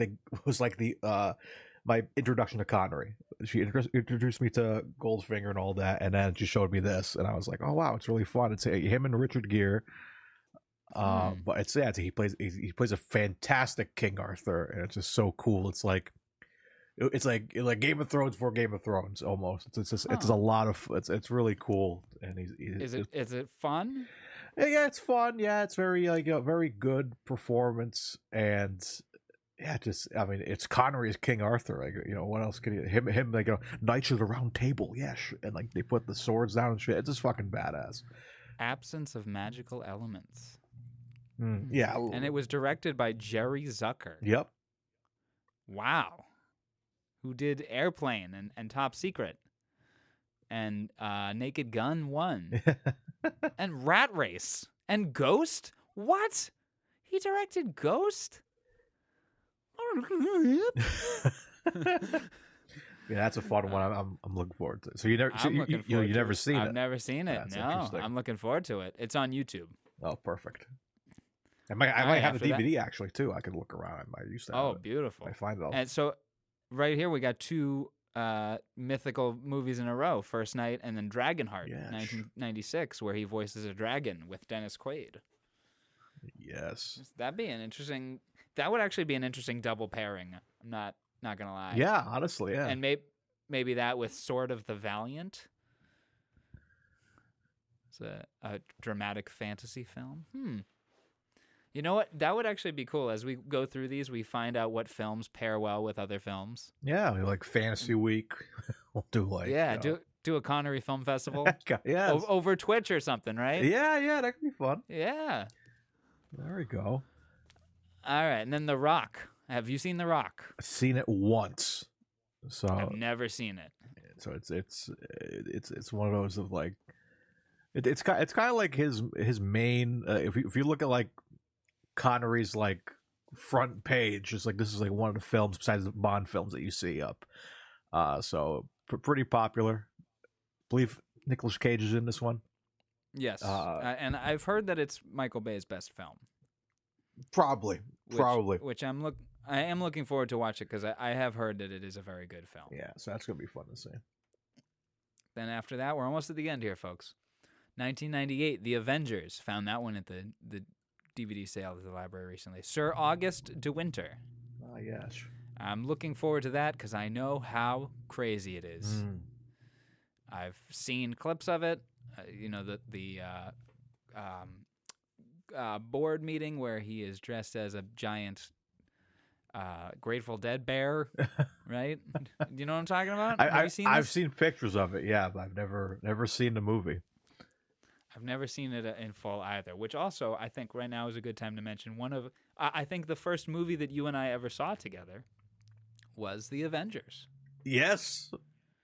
my introduction to Connery. She introduced me to Goldfinger and all that, and then she showed me this, and I was like, oh wow, it's really fun. It's him and Richard Gere. But he plays a fantastic King Arthur, and it's just so cool. It's like Game of Thrones for Game of Thrones almost. It's a lot of it's really cool, and Is it fun? Yeah, it's fun. Yeah, it's very very good performance, and yeah, it's Connery as King Arthur. Like, what else can him like Knights of the Round Table? Yes, and like they put the swords down and shit. It's just fucking badass. Absence of magical elements. Yeah, And it was directed by Jerry Zucker. Yep. Wow. Who did Airplane and Top Secret and Naked Gun 1 and Rat Race and Ghost? What? He directed Ghost? Yeah, that's a fun one. I'm looking forward to. So you never, I'm looking forward you to never it. seen it? I've never seen it. That's No, interesting. I'm looking forward to it. It's on YouTube. Oh, perfect. I might All right, have a after that- DVD actually too. I could look around. I might used to have Oh, it. beautiful. I find it all. And so, right here we got two mythical movies in a row: First Night and then Dragonheart, Yes. 1996, where he voices a dragon with Dennis Quaid. Yes. That'd be an interesting. That would actually be an interesting double pairing. I'm not gonna lie. Yeah, honestly, yeah. And maybe that with Sword of the Valiant. It's a dramatic fantasy film. You know what? That would actually be cool. As we go through these, we find out what films pair well with other films. Yeah, like Fantasy Week. We'll do like do a Connery Film Festival yeah, over Twitch or something, right? yeah, that could be fun. Yeah. There we go. All right, and then The Rock. Have you seen The Rock? I've seen it once, so I've never seen it. so it's one of those of like it's kind of like his main. If you look at like Connery's like front page, it's like this is like one of the films besides the Bond films that you see up. So pretty popular. Believe Nicolas Cage is in this one. Yes, and I've heard that it's Michael Bay's best film. Probably. Which I am looking forward to watch it because I have heard that it is a very good film. Yeah, so that's gonna be fun to see. Then after that, we're almost at the end here, folks. 1998, The Avengers. Found that one at the DVD sale at the library recently. Sir August de Winter. Ah, yes. I'm looking forward to that because I know how crazy it is. I've seen clips of it. The board meeting where he is dressed as a giant Grateful Dead bear, right? You know what I'm talking about? Have you seen this? I've seen pictures of it, yeah, but I've never seen the movie. I've never seen it in full either, which also I think right now is a good time to mention I think the first movie that you and I ever saw together was The Avengers. Yes,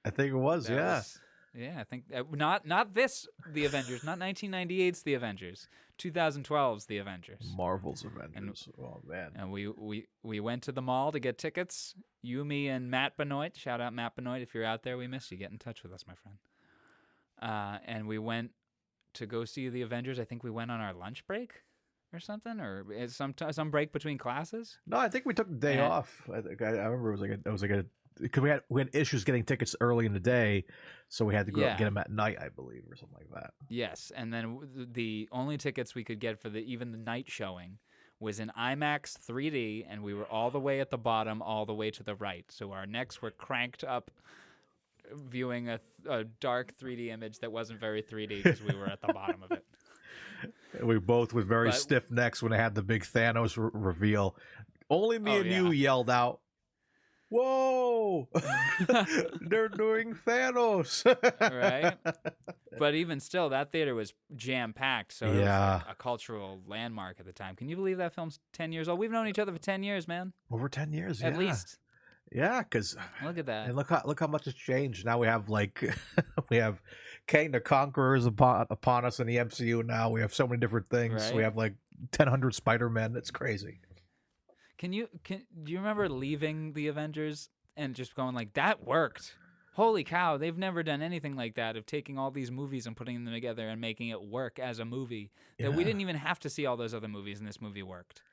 I think it was. Yeah, I think not this The Avengers, not 1998's The Avengers, 2012's The Avengers. Marvel's Avengers. Oh man! And we went to the mall to get tickets. You, me, and Matt Benoit. Shout out Matt Benoit if you're out there. We miss you. Get in touch with us, my friend. And we went to go see The Avengers. I think we went on our lunch break or something, or some break between classes. No, I think we took the day off. I remember it was like a because we had issues getting tickets early in the day, so we had to go out and get them at night, I believe, or something like that. Yes, and then the only tickets we could get for even the night showing was in IMAX 3D, and we were all the way at the bottom, all the way to the right. So our necks were cranked up, viewing a dark 3D image that wasn't very 3D because we were at the bottom of it. We both with very stiff necks when they had the big Thanos reveal. Only me and you yelled out, "Whoa! They're doing Thanos!" Right? But even still, that theater was jam-packed, so it was like a cultural landmark at the time. Can you believe that film's 10 years old? We've known each other for 10 years, man. Over 10 years, At least. Yeah, because look at that. And look how much has changed. Now we have we have Kang the Conqueror's upon us in the MCU. Now we have so many different things. Right. We have like 1,000 Spider-Men. It's crazy. Do you remember leaving the Avengers and just going like, that worked? Holy cow, they've never done anything like that, of taking all these movies and putting them together and making it work as a movie. That we didn't even have to see all those other movies, and this movie worked.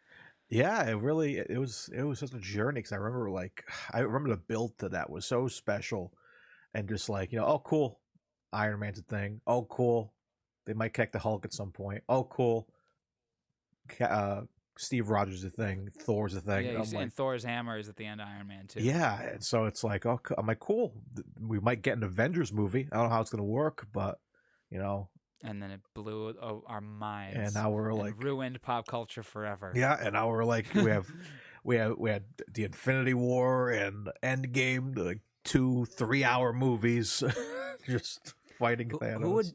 Yeah, it was such a journey, because I remember the build to that was so special, and just like, oh cool, Iron Man's a thing. Oh cool, they might connect the Hulk at some point. Oh cool, Steve Rogers is a thing, Thor's a thing. Yeah, and Thor's hammer is at the end of Iron Man too. Yeah, and so it's like, I'm like, cool, we might get an Avengers movie. I don't know how it's gonna work, but And then it blew our minds. And now we're like ruined pop culture forever. Yeah, and now we're like we had the Infinity War and Endgame, like 2-3 hour movies, just fighting Thanos.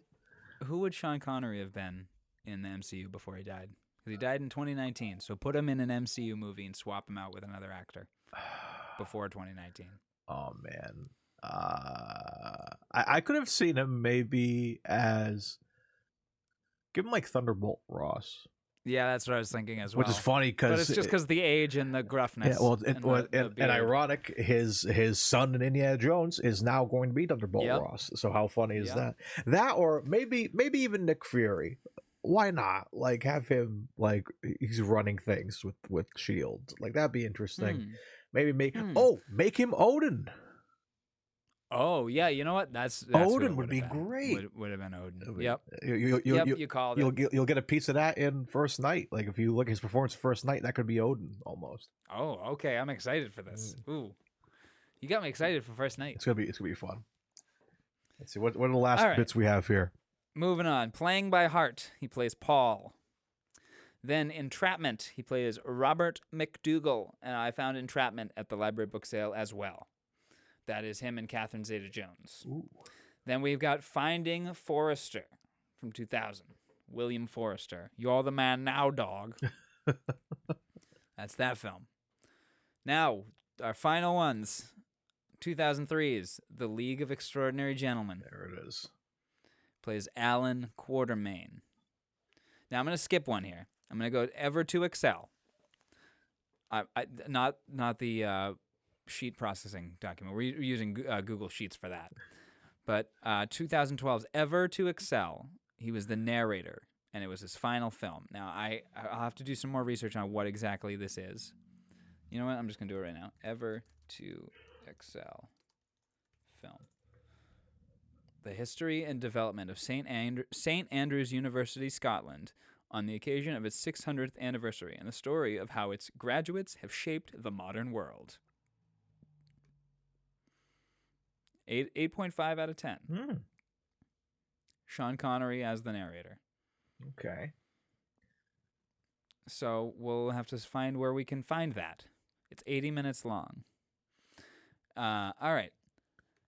Who would Sean Connery have been in the MCU before he died? Because he died in 2019. So put him in an MCU movie and swap him out with another actor before 2019. Oh man, I could have seen him maybe as. Give him like Thunderbolt Ross. Yeah, that's what I was thinking as well. Which is funny but because it's just because the age and the gruffness. yeah, well, and and ironic, his son in Indiana Jones is now going to be Thunderbolt Yep. Ross. So how funny is Yep. that? That or maybe even Nick Fury. Why not? Like have him like he's running things with Shield. Like that'd be interesting. Maybe make him Odin. Oh yeah, you know what? That's Odin who it would be been. great. Would have been Odin. I mean, Yep. You called it. you'll get a piece of that in First Night. Like if you look at his performance First Night, that could be Odin almost. Oh, okay. I'm excited for this. Ooh, you got me excited for First Night. It's gonna be fun. Let's see what are the last right. bits we have here. Moving on. Playing by Heart, he plays Paul. Then Entrapment, he plays Robert McDougall, and I found Entrapment at the library book sale as well. That is him and Catherine Zeta-Jones. Ooh. Then we've got Finding Forrester from 2000. William Forrester. You're the man now, dog. That's that film. Now, our final ones. 2003's The League of Extraordinary Gentlemen. There it is. Plays Alan Quatermain. Now, I'm going to skip one here. I'm going to go Ever to Excel. Not the sheet processing document. We're using Google Sheets for that. But 2012's Ever to Excel, he was the narrator, and it was his final film. Now, I'll have to do some more research on what exactly this is. You know what? I'm just going to do it right now. Ever to Excel film. The history and development of St. Andrews University, Scotland, on the occasion of its 600th anniversary, and the story of how its graduates have shaped the modern world. 8.5 out of 10. Sean Connery as the narrator. Okay. So we'll have to find where we can find that. It's 80 minutes long. All right.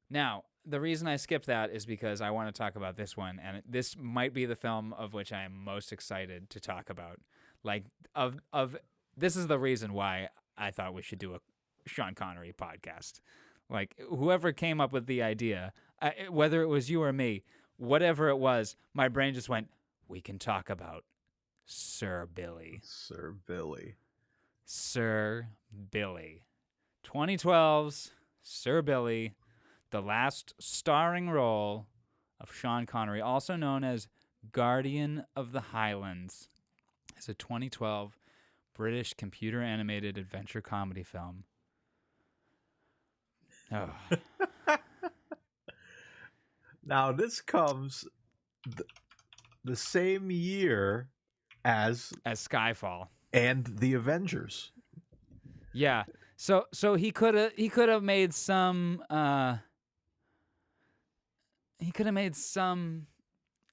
Now, the reason I skipped that is because I want to talk about this one, and this might be the film of which I am most excited to talk about. Like, this is the reason why I thought we should do a Sean Connery podcast. Like, whoever came up with the idea, whether it was you or me, whatever it was, my brain just went, we can talk about Sir Billi. Sir Billi. Sir Billi. 2012's Sir Billi, the last starring role of Sean Connery, also known as Guardian of the Highlands. It's a 2012 British computer-animated adventure comedy film. Oh. Now, this comes the same year as Skyfall and the Avengers. Yeah. So he could have made some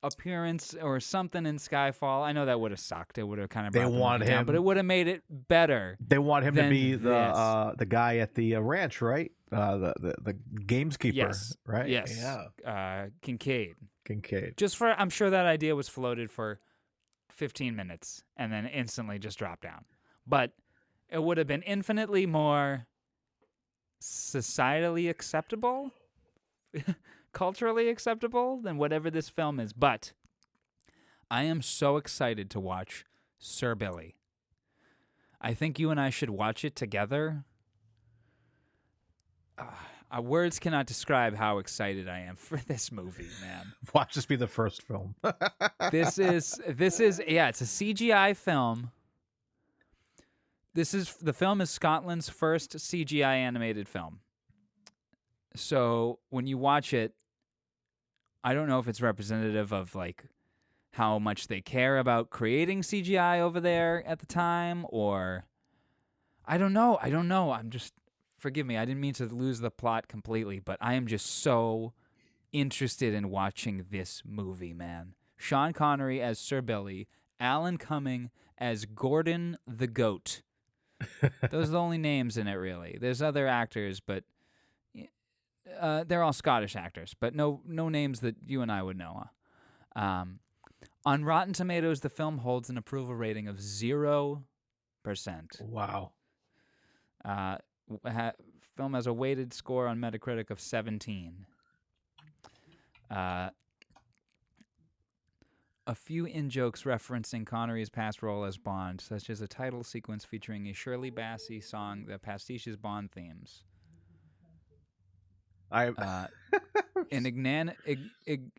appearance or something in Skyfall. I know that would have sucked. It would have kind of brought the movie down, but it would have made it better. They want him to be this. the guy at the ranch, right? The gameskeeper, Yes. right? Yes. Yeah. Kincaid. I'm sure that idea was floated for 15 minutes and then instantly just dropped down. But it would have been infinitely more societally acceptable, culturally acceptable than whatever this film is. But I am so excited to watch Sir Billi. I think you and I should watch it together. Words cannot describe how excited I am for this movie, man. Watch this be the first film. This is it's a CGI film. The film is Scotland's first CGI animated film. So when you watch it, I don't know if it's representative of like how much they care about creating CGI over there at the time, or I don't know. Forgive me, I didn't mean to lose the plot completely, but I am just so interested in watching this movie, man. Sean Connery as Sir Billi, Alan Cumming as Gordon the Goat. Those are the only names in it, really. There's other actors, but they're all Scottish actors, but no names that you and I would know. On Rotten Tomatoes, the film holds an approval rating of 0%. Wow. Film has a weighted score on Metacritic of 17. a few in-jokes referencing Connery's past role as Bond, such as a title sequence featuring a Shirley Bassey song that pastiches Bond themes. I An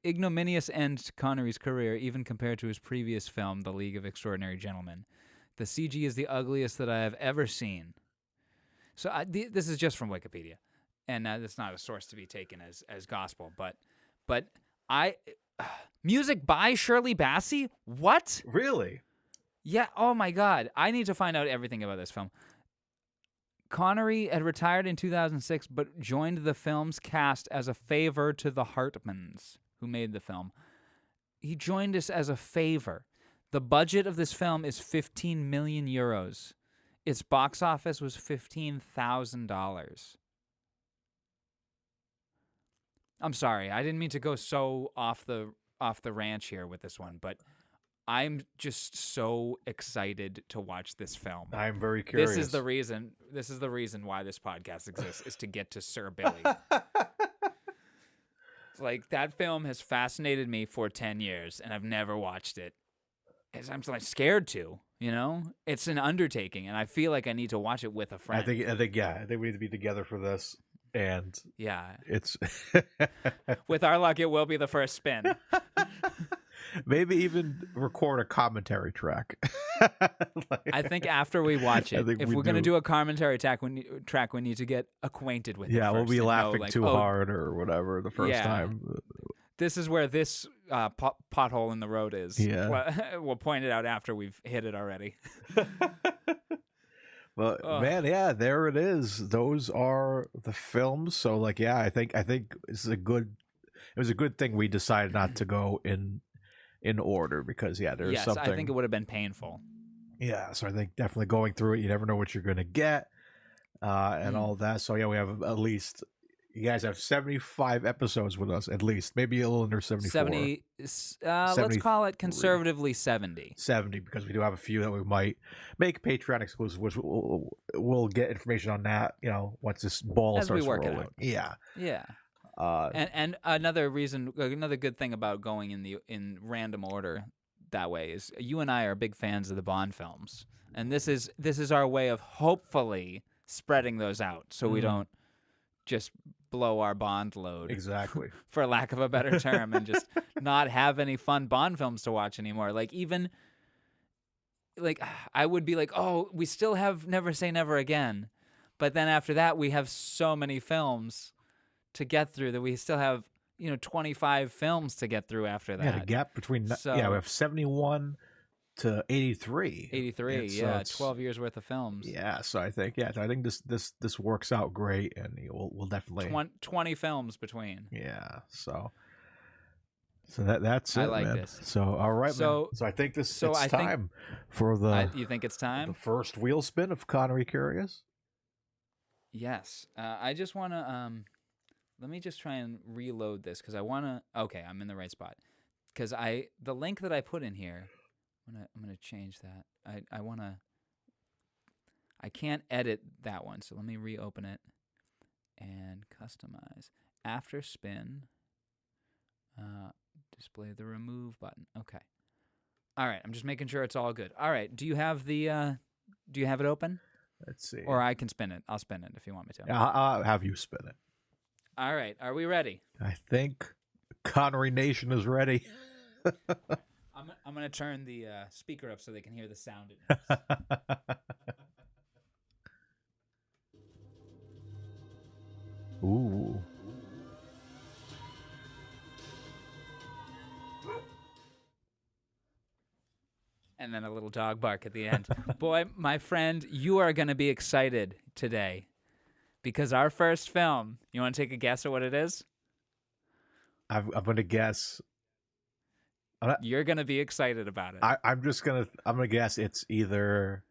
ignominious end to Connery's career, even compared to his previous film, The League of Extraordinary Gentlemen. The CG is the ugliest that I have ever seen. So this is just from Wikipedia, and that's not a source to be taken as gospel. But music by Shirley Bassey? What? really. Yeah. Oh my God. I need to find out everything about this film. Connery had retired in 2006, but joined the film's cast as a favor to the Hartmans, who made the film. He joined us as a favor. The budget of this film is 15 million euros. Its box office was $15,000. I'm sorry, I didn't mean to go so off the ranch here with this one, but I'm just so excited to watch this film. I'm very curious. This is the reason why this podcast exists, is to get to Sir Billi. Like, that film has fascinated me for 10 years, and I've never watched it. I'm like scared to, you know? It's an undertaking, and I feel like I need to watch it with a friend. I think we need to be together for this, and yeah, it's with our luck, it will be the first spin. maybe even record a commentary track. I think after we watch it, if we're going to do a commentary track, we need to get acquainted with it. Yeah, we'll be laughing like, too hard or whatever the first time. This is where this pothole in the road is. Yeah. We'll point it out after we've hit it already. But man, yeah, there it is. Those are the films. So like, yeah, I think this is it was a good thing we decided not to go in order, because there's something. I think it would have been painful. Yeah, so I think definitely going through it, you never know what you're going to get, and all that. So yeah, we have at least, you guys have 75 episodes with us, at least, maybe a little under 74. Let's call it conservatively 70. 70, because we do have a few that we might make Patreon exclusive, which we'll get information on that, once this ball As we starts work it rolling. out. Yeah. And another good thing about going in random order that way is you and I are big fans of the Bond films, and this is our way of hopefully spreading those out, so we don't just blow our Bond load, Exactly. for lack of a better term, and just not have any fun Bond films to watch anymore. Like, even like I would be like, oh, we still have Never Say Never Again, but then after that we have so many films to get through that we still have 25 films to get through after that. Yeah, the gap between we have 71 to 83. 83, so 12 years worth of films. Yeah, so I think this works out great, and we'll definitely 20 films between. Yeah, so that's it. I like man. this. So all right, man. So I think it's time for the. You think it's time? The first wheel spin of Connery Curious. Yes, I just want to. Let me just try and reload this, because I want to. Okay, I'm in the right spot. Because the link that I put in here, I'm gonna change that. I want to. I can't edit that one, so let me reopen it and customize. After spin, display the remove button. Okay. All right, I'm just making sure it's all good. All right, do you have it open? Let's see. Or I can spin it. I'll spin it if you want me to. I'll have you spin it. All right, are we ready? I think Connery Nation is ready. I'm gonna turn the speaker up so they can hear the sound it makes. Ooh. And then a little dog bark at the end. Boy, my friend, you are gonna be excited today, because our first film. You want to take a guess at what it is? I'm gonna guess. You're gonna be excited about it. I'm gonna guess it's either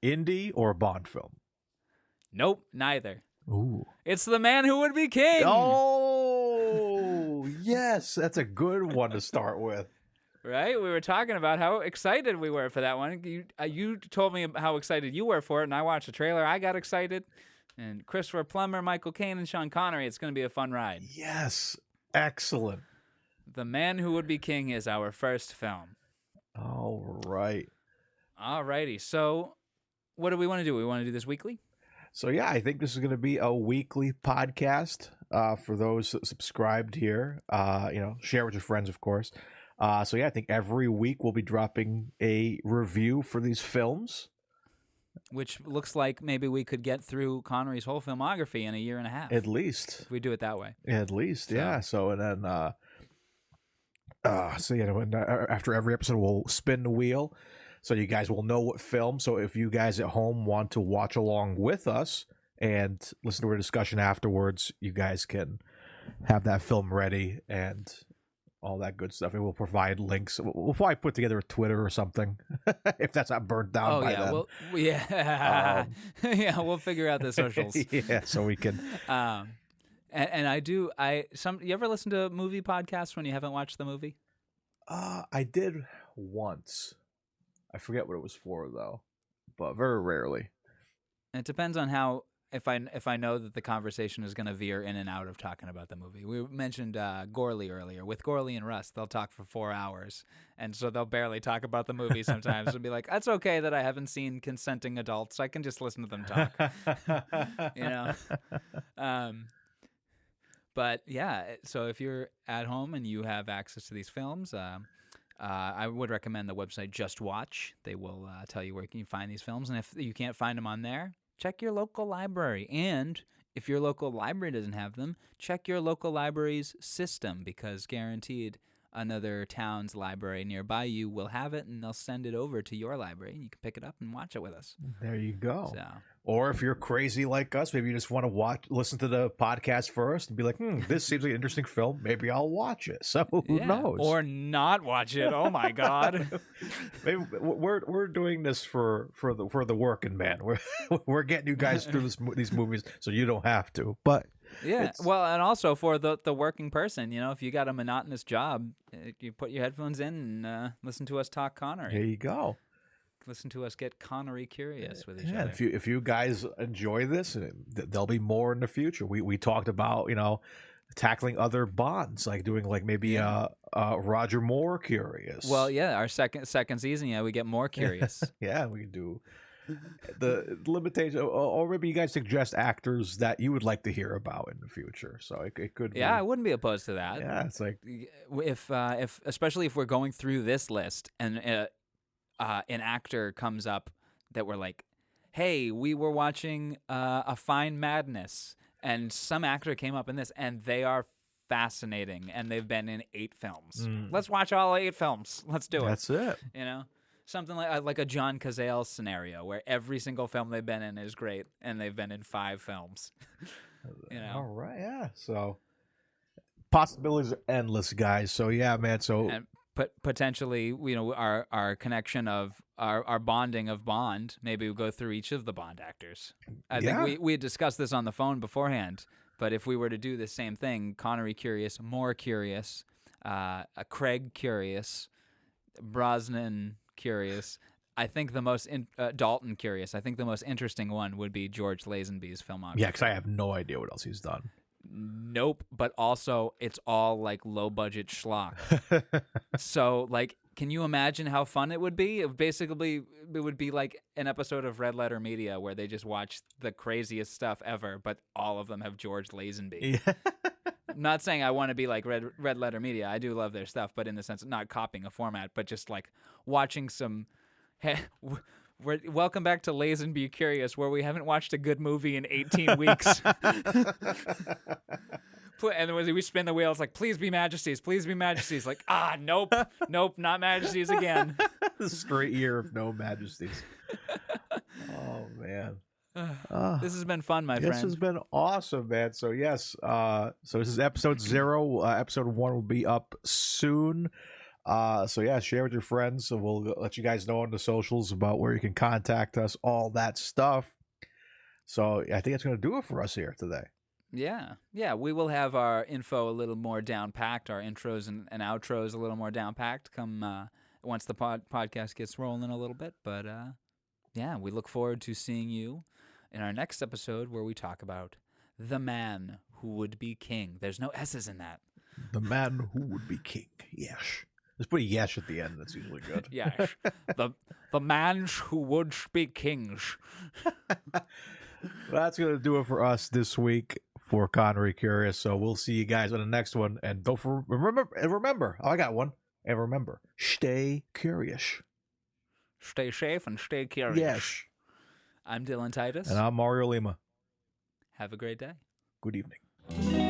indie or a Bond film. Nope, neither. Ooh. It's The Man Who Would Be King. Oh, yes, that's a good one to start with. Right? We were talking about how excited we were for that one. You told me how excited you were for it, and I watched the trailer. I got excited. And Christopher Plummer, Michael Caine, and Sean Connery. It's going to be a fun ride. Yes, excellent. The Man Who Would Be King is our first film. All right. Alrighty. So, what do we want to do? We want to do this weekly? So yeah, I think this is going to be a weekly podcast for those subscribed here. Share with your friends, of course. So yeah, I think every week we'll be dropping a review for these films. Which looks like maybe we could get through Connery's whole filmography in a year and a half. At least. If we do it that way. At least, yeah. So and then, after every episode, we'll spin the wheel, so you guys will know what film. So if you guys at home want to watch along with us and listen to our discussion afterwards, you guys can have that film ready and all that good stuff. And we'll provide links. We'll probably put together a Twitter or something if that's not burnt down by then. Yeah, we'll figure out the socials. Yeah, so we can. You ever listen to movie podcasts when you haven't watched the movie? I did once. I forget what it was for though, but very rarely. It depends on how. If I know that the conversation is going to veer in and out of talking about the movie. We mentioned Gorley earlier. With Gorley and Russ, they'll talk for 4 hours, and so they'll barely talk about the movie sometimes. It'll be like, that's okay that I haven't seen consenting adults. I can just listen to them talk. But yeah, so if you're at home and you have access to these films, I would recommend the website Just Watch. They will tell you where you can find these films, and if you can't find them on there, check your local library. And if your local library doesn't have them, check your local library's system, because guaranteed another town's library nearby you will have it, and they'll send it over to your library, and you can pick it up and watch it with us. There you go. So. Or if you're crazy like us, maybe you just want to listen to the podcast first and be like, this seems like an interesting film. Maybe I'll watch it. So who knows? Or not watch it. Oh my God. Maybe we're doing this for the working man. We're getting you guys through these movies so you don't have to. But yeah, well, and also for the working person, if you got a monotonous job, you put your headphones in and listen to us talk Connery. There you go. Listen to us get Connery curious with each other. If you guys enjoy this, there'll be more in the future. We talked about tackling other Bonds, like doing maybe Roger Moore curious. Well, yeah, our second season, we get more curious. Yeah, we can do the limitation, or maybe you guys suggest actors that you would like to hear about in the future. So it could. Yeah, I wouldn't be opposed to that. Yeah, it's like if especially if we're going through this list and. An actor comes up that we're like, hey, we were watching A Fine Madness, and some actor came up in this, and they are fascinating, and they've been in 8 films. Let's watch all 8 films. Let's do it. That's it. Something like a John Cazale scenario where every single film they've been in is great, and they've been in 5 films. All right, yeah. So possibilities are endless, guys. So yeah, man. So. But potentially, our connection of our bonding of Bond, maybe we'll go through each of the Bond actors. I think we had discussed this on the phone beforehand, but if we were to do the same thing, Connery curious, Moore curious, Craig curious, Brosnan curious, I think the most Dalton curious. I think the most interesting one would be George Lazenby's filmography. Yeah, because I have no idea what else he's done. Nope, but also it's all low budget schlock. So can you imagine how fun it would be? It would be like an episode of Red Letter Media where they just watch the craziest stuff ever, but all of them have George Lazenby. Yeah. I'm not saying I want to be like Red Letter Media. I do love their stuff, but in the sense of not copying a format, but just watching some. Welcome back to Lazenby Curious, where we haven't watched a good movie in 18 weeks. And we spin the wheel. It's like, please be Majesties, please be Majesties. Nope, not Majesties again. Straight year of no Majesties. Oh man, this has been fun, my friend. This has been awesome, man. So yes, so this is episode 0. Episode 1 will be up soon. So yeah, share with your friends. So we'll let you guys know on the socials about where you can contact us, all that stuff. So I think that's going to do it for us here today. Yeah. We will have our info a little more down packed, our intros and outros a little more down packed come once the podcast gets rolling a little bit. But yeah, we look forward to seeing you in our next episode where we talk about the man who would be king. There's no S's in that. The man who would be king. Yes. Just put a yes at the end. That's usually good. Yes. the man who would speak kings. That's going to do it for us this week for Connery Curious. So we'll see you guys on the next one. And remember, I got one. And remember, stay curious. Stay safe and stay curious. Yes. I'm Dylan Titus. And I'm Mario Lima. Have a great day. Good evening.